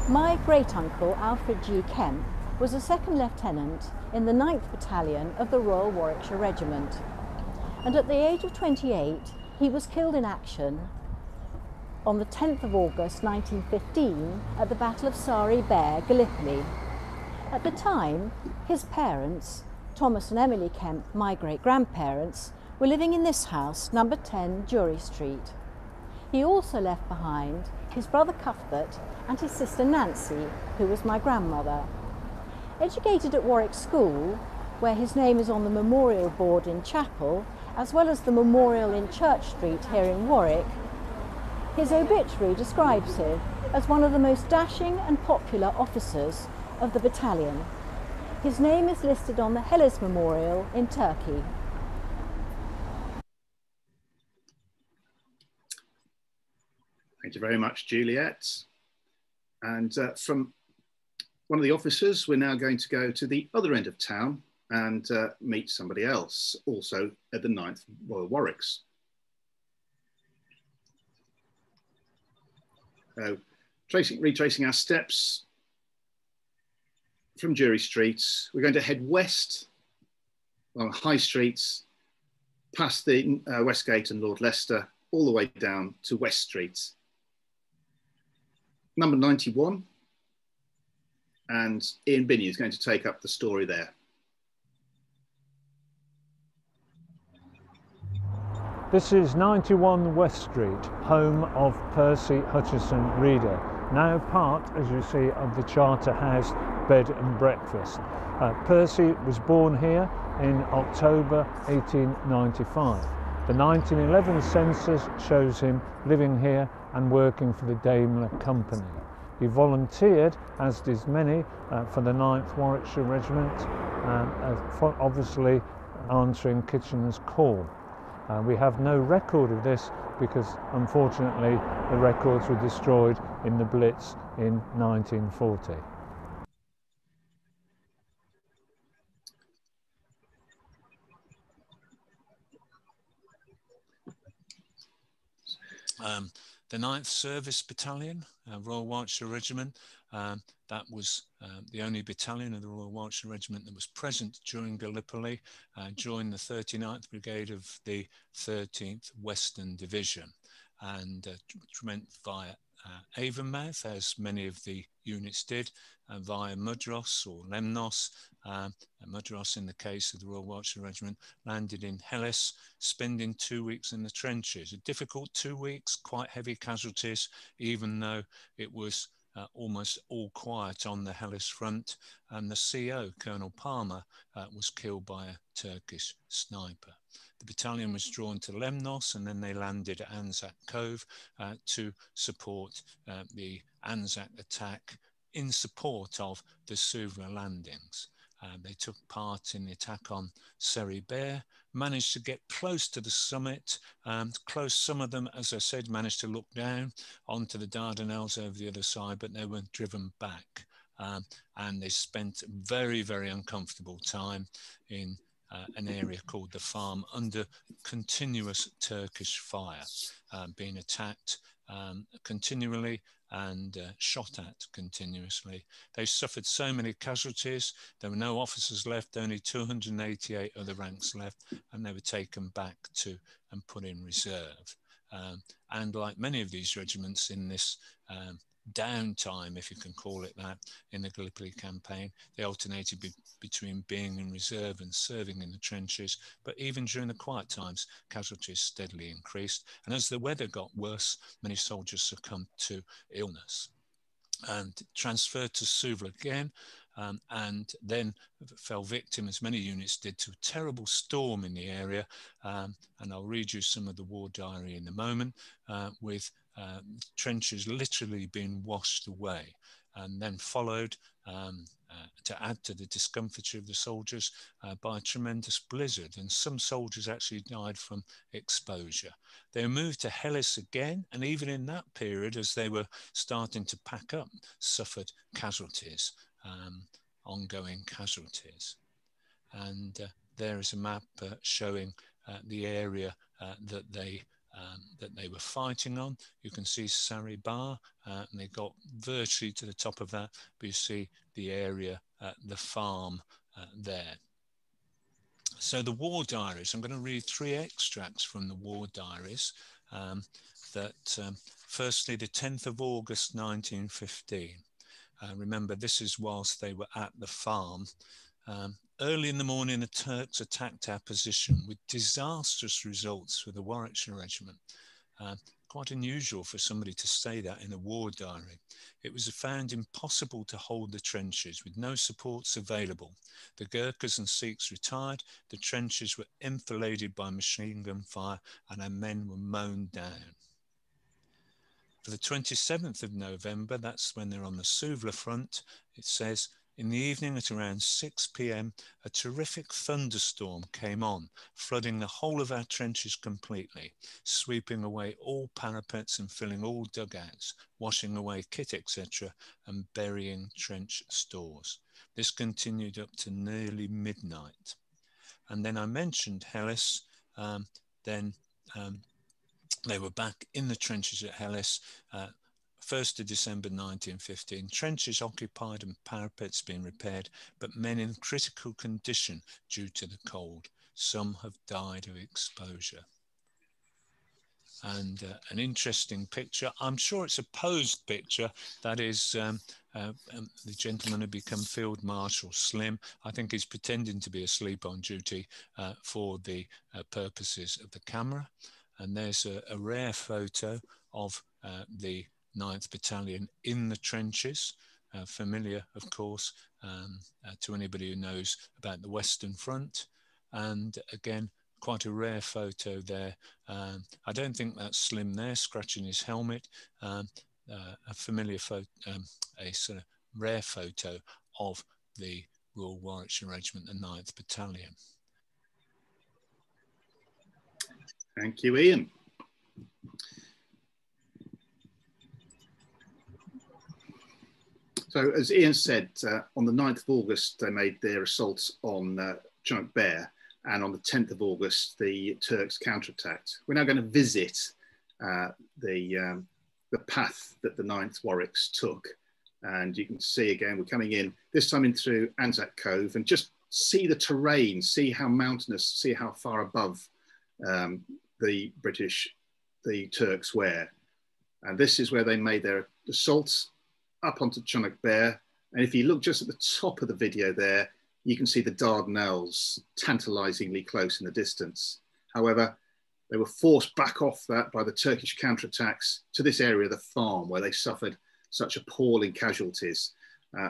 My great-uncle, Alfred G. Kemp, was a second lieutenant in the 9th Battalion of the Royal Warwickshire Regiment. And at the age of 28, he was killed in action on the 10th of August 1915 at the Battle of Sari Bair, Gallipoli. At the time, his parents, Thomas and Emily Kemp, my great-grandparents, were living in this house, number 10 Jury Street. He also left behind his brother Cuthbert and his sister Nancy, who was my grandmother. Educated at Warwick School, where his name is on the memorial board in Chapel, as well as the memorial in Church Street here in Warwick, his obituary describes him as one of the most dashing and popular officers of the battalion. His name is listed on the Helles Memorial in Turkey. Thank you very much, Juliet. And from one of the officers, we're now going to go to the other end of town and meet somebody else, also at the 9th Royal Warwicks. So, retracing our steps from Jury Street, we're going to head west along High Street, past the Westgate and Lord Leicester, all the way down to West Street. Number 91, and Ian Binnie is going to take up the story there. This is 91 West Street, home of Percy Hutchison Reader, now part, as you see, of the Charter House Bed and Breakfast. Percy was born here in October 1895. The 1911 census shows him living here and working for the Daimler Company. He volunteered, as did many, for the 9th Warwickshire Regiment, obviously answering Kitchener's call. We have no record of this because, unfortunately, the records were destroyed in the Blitz in 1940. The 9th Service Battalion, Royal Warwickshire Regiment, that was the only battalion of the Royal Warwickshire Regiment that was present during Gallipoli, joined the 39th Brigade of the 13th Western Division, and went via Avonmouth, as many of the units did, via Mudros or Lemnos. Mudros, in the case of the Royal Warwickshire Regiment, landed in Helles, spending 2 weeks in the trenches. A difficult 2 weeks, quite heavy casualties, even though it was almost all quiet on the Helles front, and the CO, Colonel Palmer, was killed by a Turkish sniper. The battalion was drawn to Lemnos, and then they landed at Anzac Cove to support the Anzac attack in support of the Suvla landings. They took part in the attack on Seri Bear, managed to get close to the summit, some of them, as I said, managed to look down onto the Dardanelles over the other side, but they were driven back. And they spent very, very uncomfortable time in an area called the Farm under continuous Turkish fire, being attacked continually and shot at continuously. They suffered so many casualties. There were no officers left, only 288 other ranks left, and they were taken back to and put in reserve. And like many of these regiments in this downtime, if you can call it that, in the Gallipoli campaign, they alternated between being in reserve and serving in the trenches. But even during the quiet times, casualties steadily increased. And as the weather got worse, many soldiers succumbed to illness and transferred to Suvla again, and then fell victim, as many units did, to a terrible storm in the area. And I'll read you some of the war diary in a moment, with trenches literally being washed away, and then followed, to add to the discomfiture of the soldiers, by a tremendous blizzard, and some soldiers actually died from exposure. They were moved to Helles again, and even in that period, as they were starting to pack up, suffered casualties, ongoing casualties. And there is a map showing the area that they were fighting on. You can see Sari Bar, and they got virtually to the top of that, but you see the area, the farm there. So the war diaries, I'm going to read 3 extracts from the war diaries. Firstly, the 10th of August 1915. Remember, this is whilst they were at the farm. Early in the morning, the Turks attacked our position with disastrous results for the Warwickshire Regiment. Quite unusual for somebody to say that in a war diary. It was found impossible to hold the trenches with no supports available. The Gurkhas and Sikhs retired, the trenches were enfiladed by machine gun fire, and our men were mown down. For the 27th of November, that's when they're on the Suvla front, it says, in the evening at around 6 p.m, a terrific thunderstorm came on, flooding the whole of our trenches completely, sweeping away all parapets and filling all dugouts, washing away kit, etc., and burying trench stores. This continued up to nearly midnight. And then I mentioned Helles, they were back in the trenches at Helles, 1st of December 1915. Trenches occupied and parapets being repaired, but men in critical condition due to the cold. Some have died of exposure. And an interesting picture, I'm sure it's a posed picture, that is the gentleman who become Field Marshal Slim. I think he's pretending to be asleep on duty for the purposes of the camera. And there's a rare photo of the 9th Battalion in the trenches, familiar, of course, to anybody who knows about the Western Front. And again, quite a rare photo there. I don't think that's Slim there, scratching his helmet. A familiar photo, a sort of rare photo of the Royal Warwickshire Regiment, the 9th Battalion. Thank you, Ian. So, as Ian said, on the 9th of August, they made their assault on Chunuk Bair, and on the 10th of August, the Turks counterattacked. We're now going to visit the path that the 9th Warwicks took. And you can see again, we're coming in, this time in through Anzac Cove, and just see the terrain, see how mountainous, see how far above the Turks were. And this is where they made their assaults up onto Chunuk Bair. And if you look just at the top of the video there, you can see the Dardanelles tantalizingly close in the distance. However, they were forced back off that by the Turkish counterattacks to this area of the farm where they suffered such appalling casualties.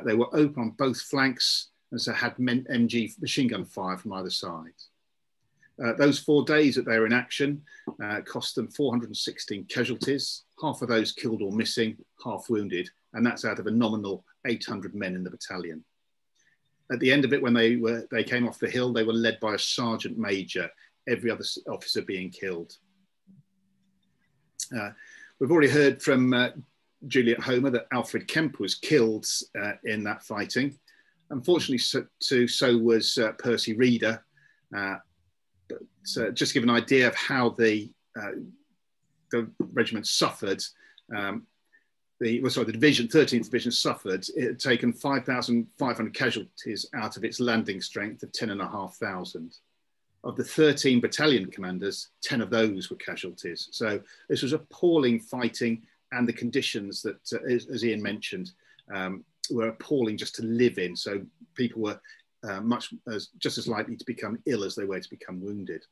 They were open on both flanks and so had MG machine gun fire from either side. Those 4 days that they were in action cost them 416 casualties, half of those killed or missing, half wounded, and that's out of a nominal 800 men in the battalion. at the end of it, when they came off the hill, they were led by a sergeant major, every other officer being killed. We've already heard from Juliet Homer that Alfred Kemp was killed in that fighting. Unfortunately, so was Percy Reader. But just to give an idea of how the regiment suffered, the 13th Division suffered. It had taken 5,500 casualties out of its landing strength of 10,500. Of the 13 battalion commanders, 10 of those were casualties. So this was appalling fighting, and the conditions that, as Ian mentioned, were appalling just to live in. So people were just as likely to become ill as they were to become wounded.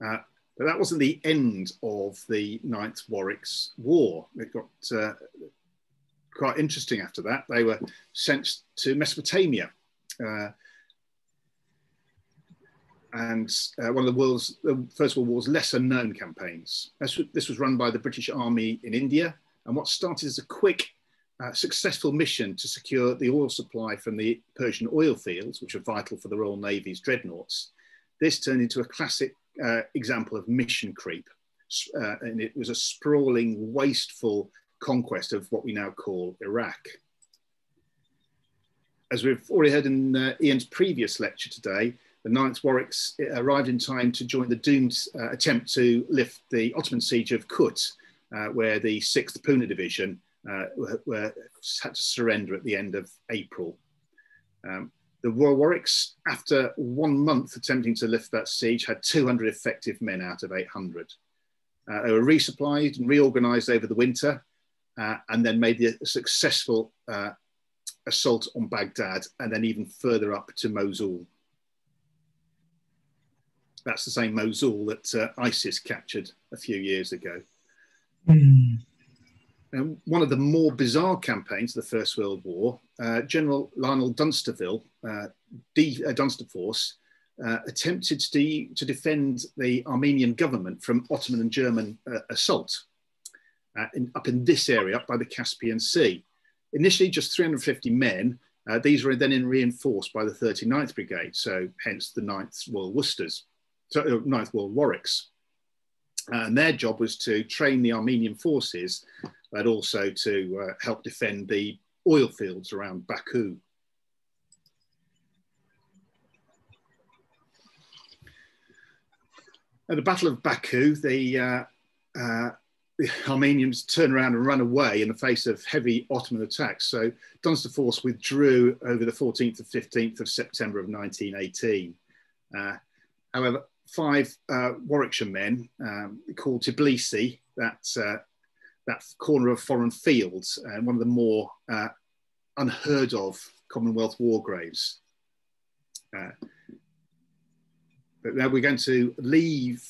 But that wasn't the end of the 9th Warwick's War. It got quite interesting after that. They were sent to Mesopotamia. And one of the First World War's lesser known campaigns. This was run by the British Army in India, and what started as a quick, successful mission to secure the oil supply from the Persian oil fields, which are vital for the Royal Navy's dreadnoughts. This turned into a classic example of mission creep, and it was a sprawling, wasteful conquest of what we now call Iraq. As we've already heard in Ian's previous lecture today, the 9th Warwicks arrived in time to join the doomed attempt to lift the Ottoman siege of Kut, where the 6th Poona Division had to surrender at the end of April. The Royal Warwicks, after 1 month attempting to lift that siege, had 200 effective men out of 800. They were resupplied and reorganised over the winter, and then made the successful assault on Baghdad, and then even further up to Mosul. That's the same Mosul that ISIS captured a few years ago. And one of the more bizarre campaigns of the First World War, General Lionel Dunsterville, Dunster Force, attempted to defend the Armenian government from Ottoman and German assault up in this area, up by the Caspian Sea. Initially just 350 men. These were then reinforced by the 39th Brigade, so hence the 9th Royal Worcesters. 9th Royal Warwicks. And their job was to train the Armenian forces, but also to help defend the oil fields around Baku. At the Battle of Baku, the Armenians turned around and ran away in the face of heavy Ottoman attacks. So Dunster Force withdrew over the 14th and 15th of September of 1918. However, 5 Warwickshire men called Tbilisi, that corner of foreign fields, and one of the more unheard of Commonwealth war graves. But now we're going to leave,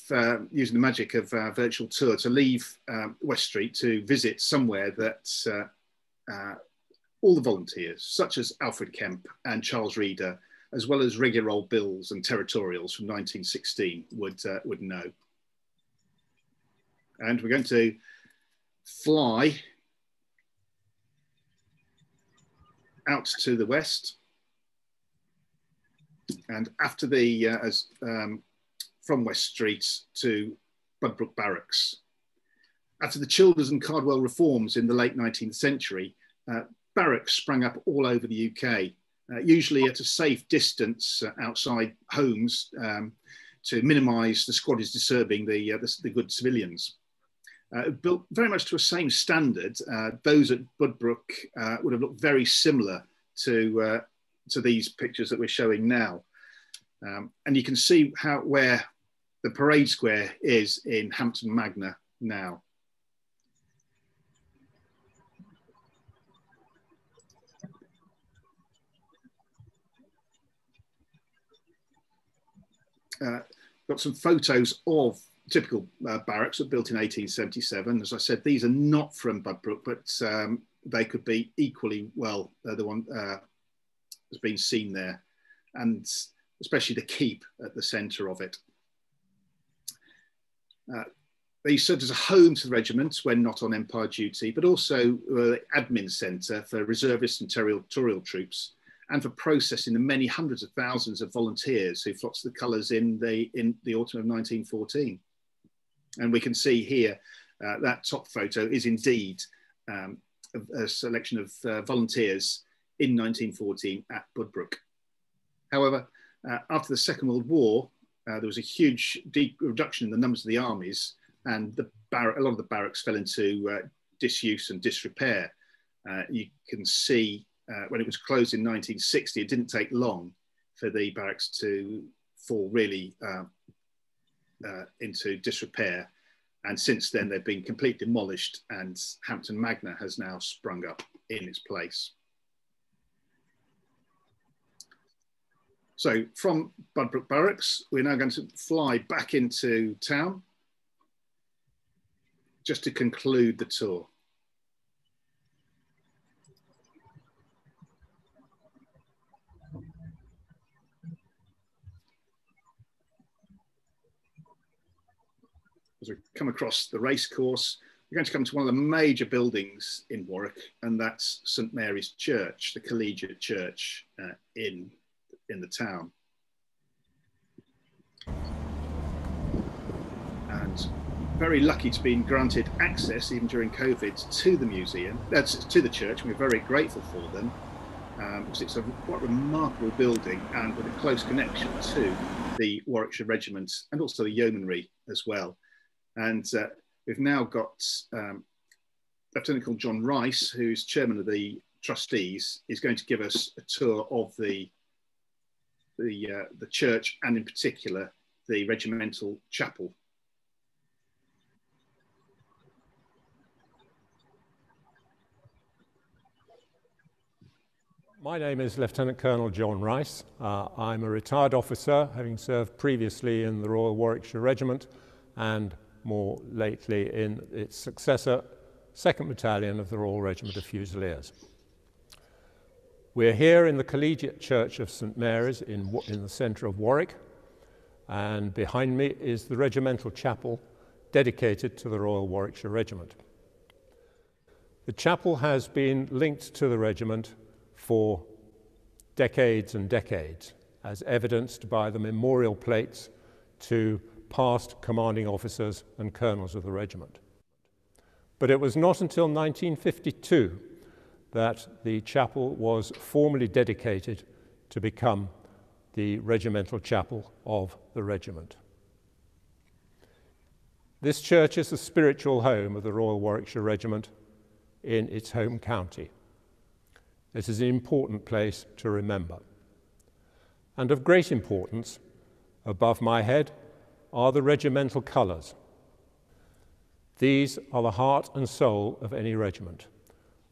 using the magic of our virtual tour, to leave West Street to visit somewhere that all the volunteers, such as Alfred Kemp and Charles Reader, as well as regular old bills and territorials from 1916 would know. And we're going to fly out to the west. And after the, from West Street to Budbrook Barracks. After the Childers and Cardwell reforms in the late 19th century, barracks sprang up all over the UK. Usually at a safe distance outside homes to minimise the squatters disturbing the good civilians. Built very much to a same standard, those at Budbrook would have looked very similar to these pictures that we're showing now. And you can see where the parade square is in Hampton Magna now. Got some photos of typical barracks that were built in 1877. As I said, these are not from Budbrook, but they could be equally well the one has been seen there, and especially the keep at the centre of it. They served as a home to the regiment when not on Empire duty, but also admin centre for reservists and territorial troops, and for processing the many hundreds of thousands of volunteers who flocked to the colours in the autumn of 1914. And we can see here that top photo is indeed a selection of volunteers in 1914 at Budbrook. However, after the Second World War, there was a huge reduction in the numbers of the armies, and a lot of the barracks fell into disuse and disrepair. You can see when it was closed in 1960, it didn't take long for the barracks to fall really into disrepair. And since then, they've been completely demolished, and Hampton Magna has now sprung up in its place. So from Budbrook Barracks, we're now going to fly back into town just to conclude the tour. As we come across the race course, we're going to come to one of the major buildings in Warwick, and that's St Mary's Church, the collegiate church in the town. And very lucky to be granted access, even during COVID, to the museum, to the church. We're very grateful for them, because it's a quite remarkable building, and with a close connection to the Warwickshire Regiment and also the Yeomanry as well. And we've now got Lieutenant Colonel John Rice, who's chairman of the trustees, is going to give us a tour of the church, and in particular the Regimental Chapel. My name is Lieutenant Colonel John Rice. I'm a retired officer, having served previously in the Royal Warwickshire Regiment and more lately in its successor, 2nd Battalion of the Royal Regiment of Fusiliers. We're here in the Collegiate Church of St Mary's in the centre of Warwick, and behind me is the Regimental Chapel dedicated to the Royal Warwickshire Regiment. The chapel has been linked to the regiment for decades and decades, as evidenced by the memorial plates to past commanding officers and colonels of the regiment. But it was not until 1952 that the chapel was formally dedicated to become the Regimental Chapel of the regiment. This church is the spiritual home of the Royal Warwickshire Regiment in its home county. This is an important place to remember. And of great importance, above my head, are the regimental colours. These are the heart and soul of any regiment,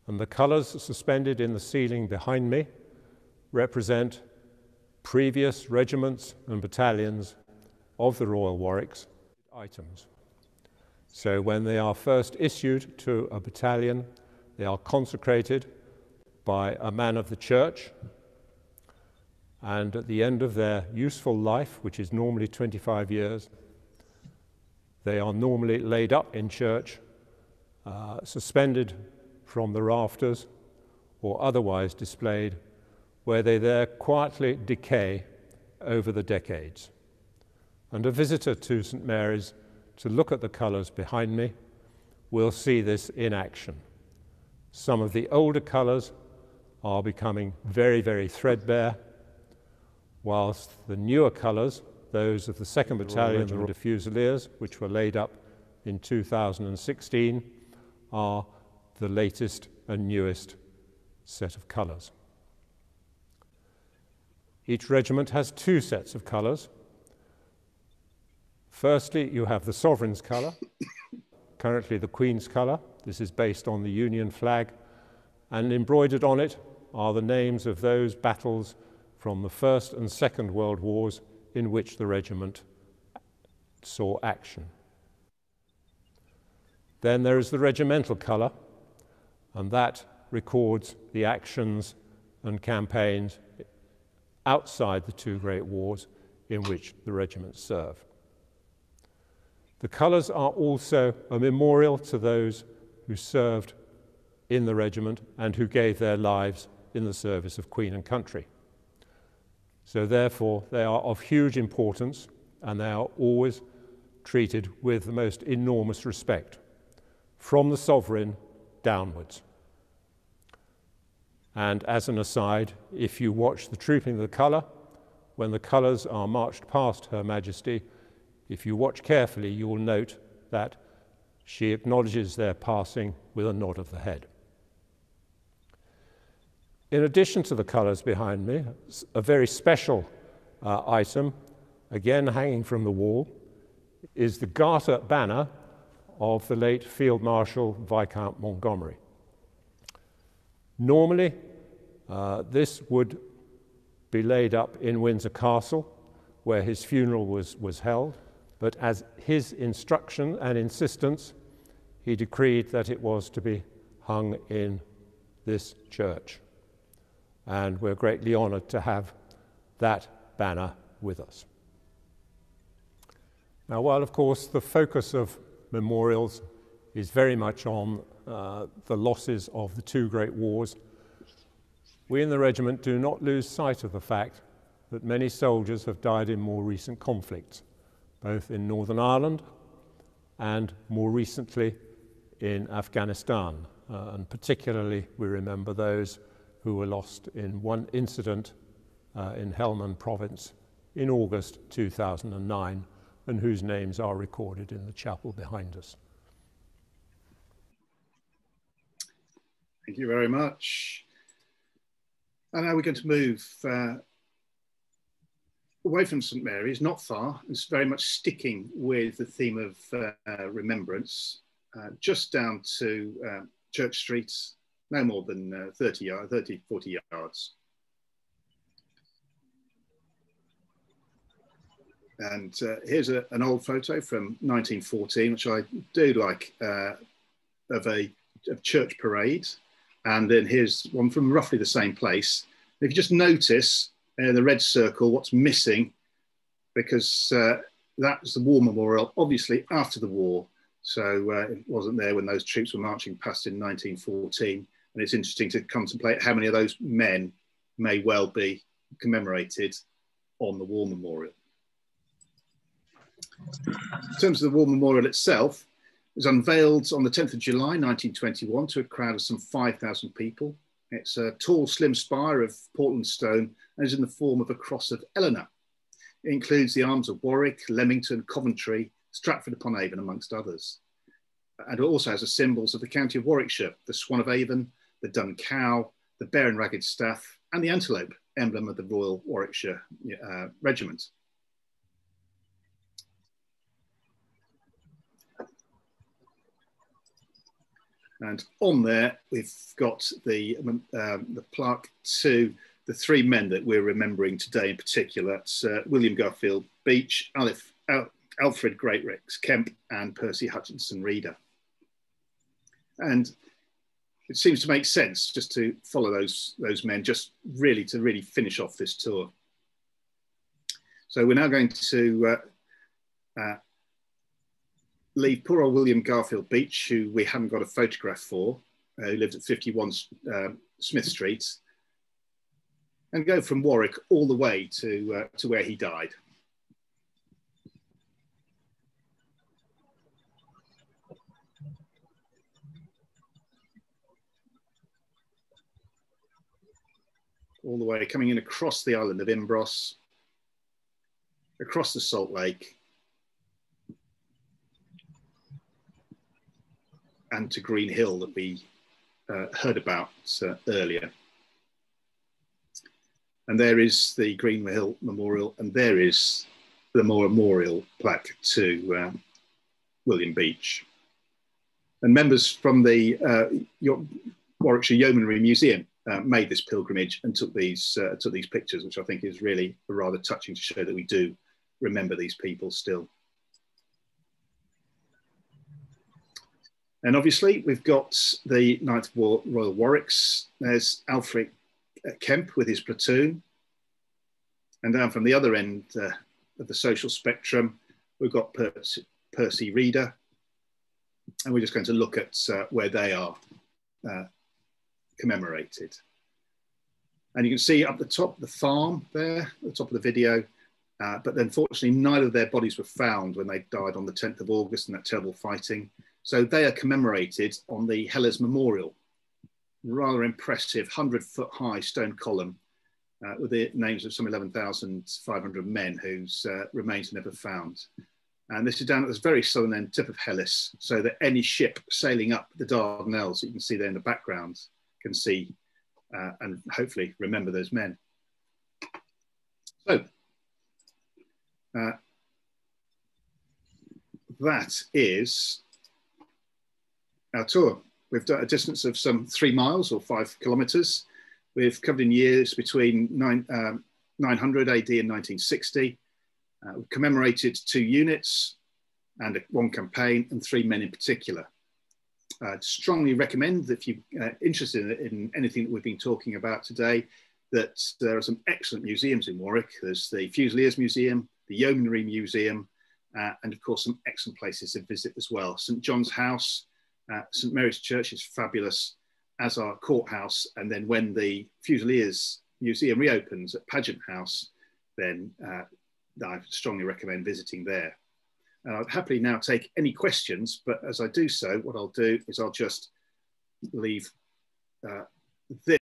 and the colours suspended in the ceiling behind me represent previous regiments and battalions of the Royal Warwicks items. So when they are first issued to a battalion, they are consecrated by a man of the church, and at the end of their useful life, which is normally 25 years, they are normally laid up in church, suspended from the rafters, or otherwise displayed, where they there quietly decay over the decades. And a visitor to St Mary's to look at the colours behind me will see this in action. Some of the older colours are becoming very, very threadbare, whilst the newer colours, those of the 2nd Battalion of Fusiliers, which were laid up in 2016, are the latest and newest set of colours. Each regiment has two sets of colours. Firstly, you have the Sovereign's colour, currently the Queen's colour. This is based on the Union flag, and embroidered on it are the names of those battles from the First and Second World Wars in which the regiment saw action. Then there is the regimental colour, and that records the actions and campaigns outside the two great wars in which the regiment served. The colours are also a memorial to those who served in the regiment and who gave their lives in the service of Queen and country. So therefore they are of huge importance, and they are always treated with the most enormous respect, from the sovereign downwards. And as an aside, if you watch the trooping of the colour, when the colours are marched past Her Majesty, if you watch carefully, you will note that she acknowledges their passing with a nod of the head. In addition to the colours behind me, a very special item, again hanging from the wall, is the Garter Banner of the late Field Marshal Viscount Montgomery. Normally, this would be laid up in Windsor Castle, where his funeral was held, but as his instruction and insistence, he decreed that it was to be hung in this church. And we're greatly honoured to have that banner with us. Now, while of course the focus of memorials is very much on the losses of the two great wars, we in the regiment do not lose sight of the fact that many soldiers have died in more recent conflicts, both in Northern Ireland and more recently in Afghanistan. And particularly we remember those who were lost in one incident in Helmand province in August 2009, and whose names are recorded in the chapel behind us. Thank you very much. And now we're going to move away from St Mary's, not far. It's very much sticking with the theme of remembrance, just down to Church Street, no more than 40 yards. And here's an old photo from 1914, which I do like, of a church parade. And then here's one from roughly the same place. If you just notice the red circle, what's missing, because that was the War Memorial, obviously after the war. So it wasn't there when those troops were marching past in 1914. And it's interesting to contemplate how many of those men may well be commemorated on the War Memorial. In terms of the War Memorial itself, it was unveiled on the 10th of July 1921 to a crowd of some 5,000 people. It's a tall, slim spire of Portland stone and is in the form of a cross of Eleanor. It includes the arms of Warwick, Leamington, Coventry, Stratford-upon-Avon, amongst others. And it also has the symbols of the county of Warwickshire, the Swan of Avon, the Dun Cow, the Bear and Ragged Staff, and the Antelope, emblem of the Royal Warwickshire Regiment. And on there, we've got the plaque to the three men that we're remembering today in particular. That's William Garfield Beach, Alfred Greatrix Kemp, and Percy Hutchinson Reader. And it seems to make sense just to follow those men, just really to finish off this tour. So we're now going to leave poor old William Garfield Beach, who we haven't got a photograph for, who lived at 51 Smith Street, and go from Warwick all the way to where he died. All the way, coming in across the island of Imbros, across the Salt Lake, and to Green Hill that we heard about earlier. And there is the Green Hill Memorial, and there is the memorial plaque to William Beach. And members from the Warwickshire Yeomanry Museum made this pilgrimage and took these pictures, which I think is really rather touching to show that we do remember these people still. And obviously we've got the 9th Royal Warwicks. There's Alfred Kemp with his platoon. And down from the other end of the social spectrum, we've got Percy Reader. And we're just going to look at where they are commemorated. And you can see up the top, the farm there, at the top of the video, but unfortunately neither of their bodies were found when they died on the 10th of August in that terrible fighting. So they are commemorated on the Helles Memorial, rather impressive 100-foot high stone column with the names of some 11,500 men whose remains are never found. And this is down at the very southern end tip of Helles, so that any ship sailing up the Dardanelles that you can see there in the background can see and hopefully remember those men. So that is our tour. We've done a distance of some 3 miles or 5 kilometres. We've covered in years between 900 AD and 1960. We've commemorated 2 units and 1 campaign and 3 men in particular. Strongly recommend that if you're interested in anything that we've been talking about today, that there are some excellent museums in Warwick. There's the Fusilier Museum, the Yeomanry Museum, and of course some excellent places to visit as well. St John's House, St Mary's Church is fabulous, as our courthouse. And then when the Fusiliers Museum reopens at Pageant House, then I strongly recommend visiting there. And I'd happily now take any questions, but as I do so, what I'll do is I'll just leave this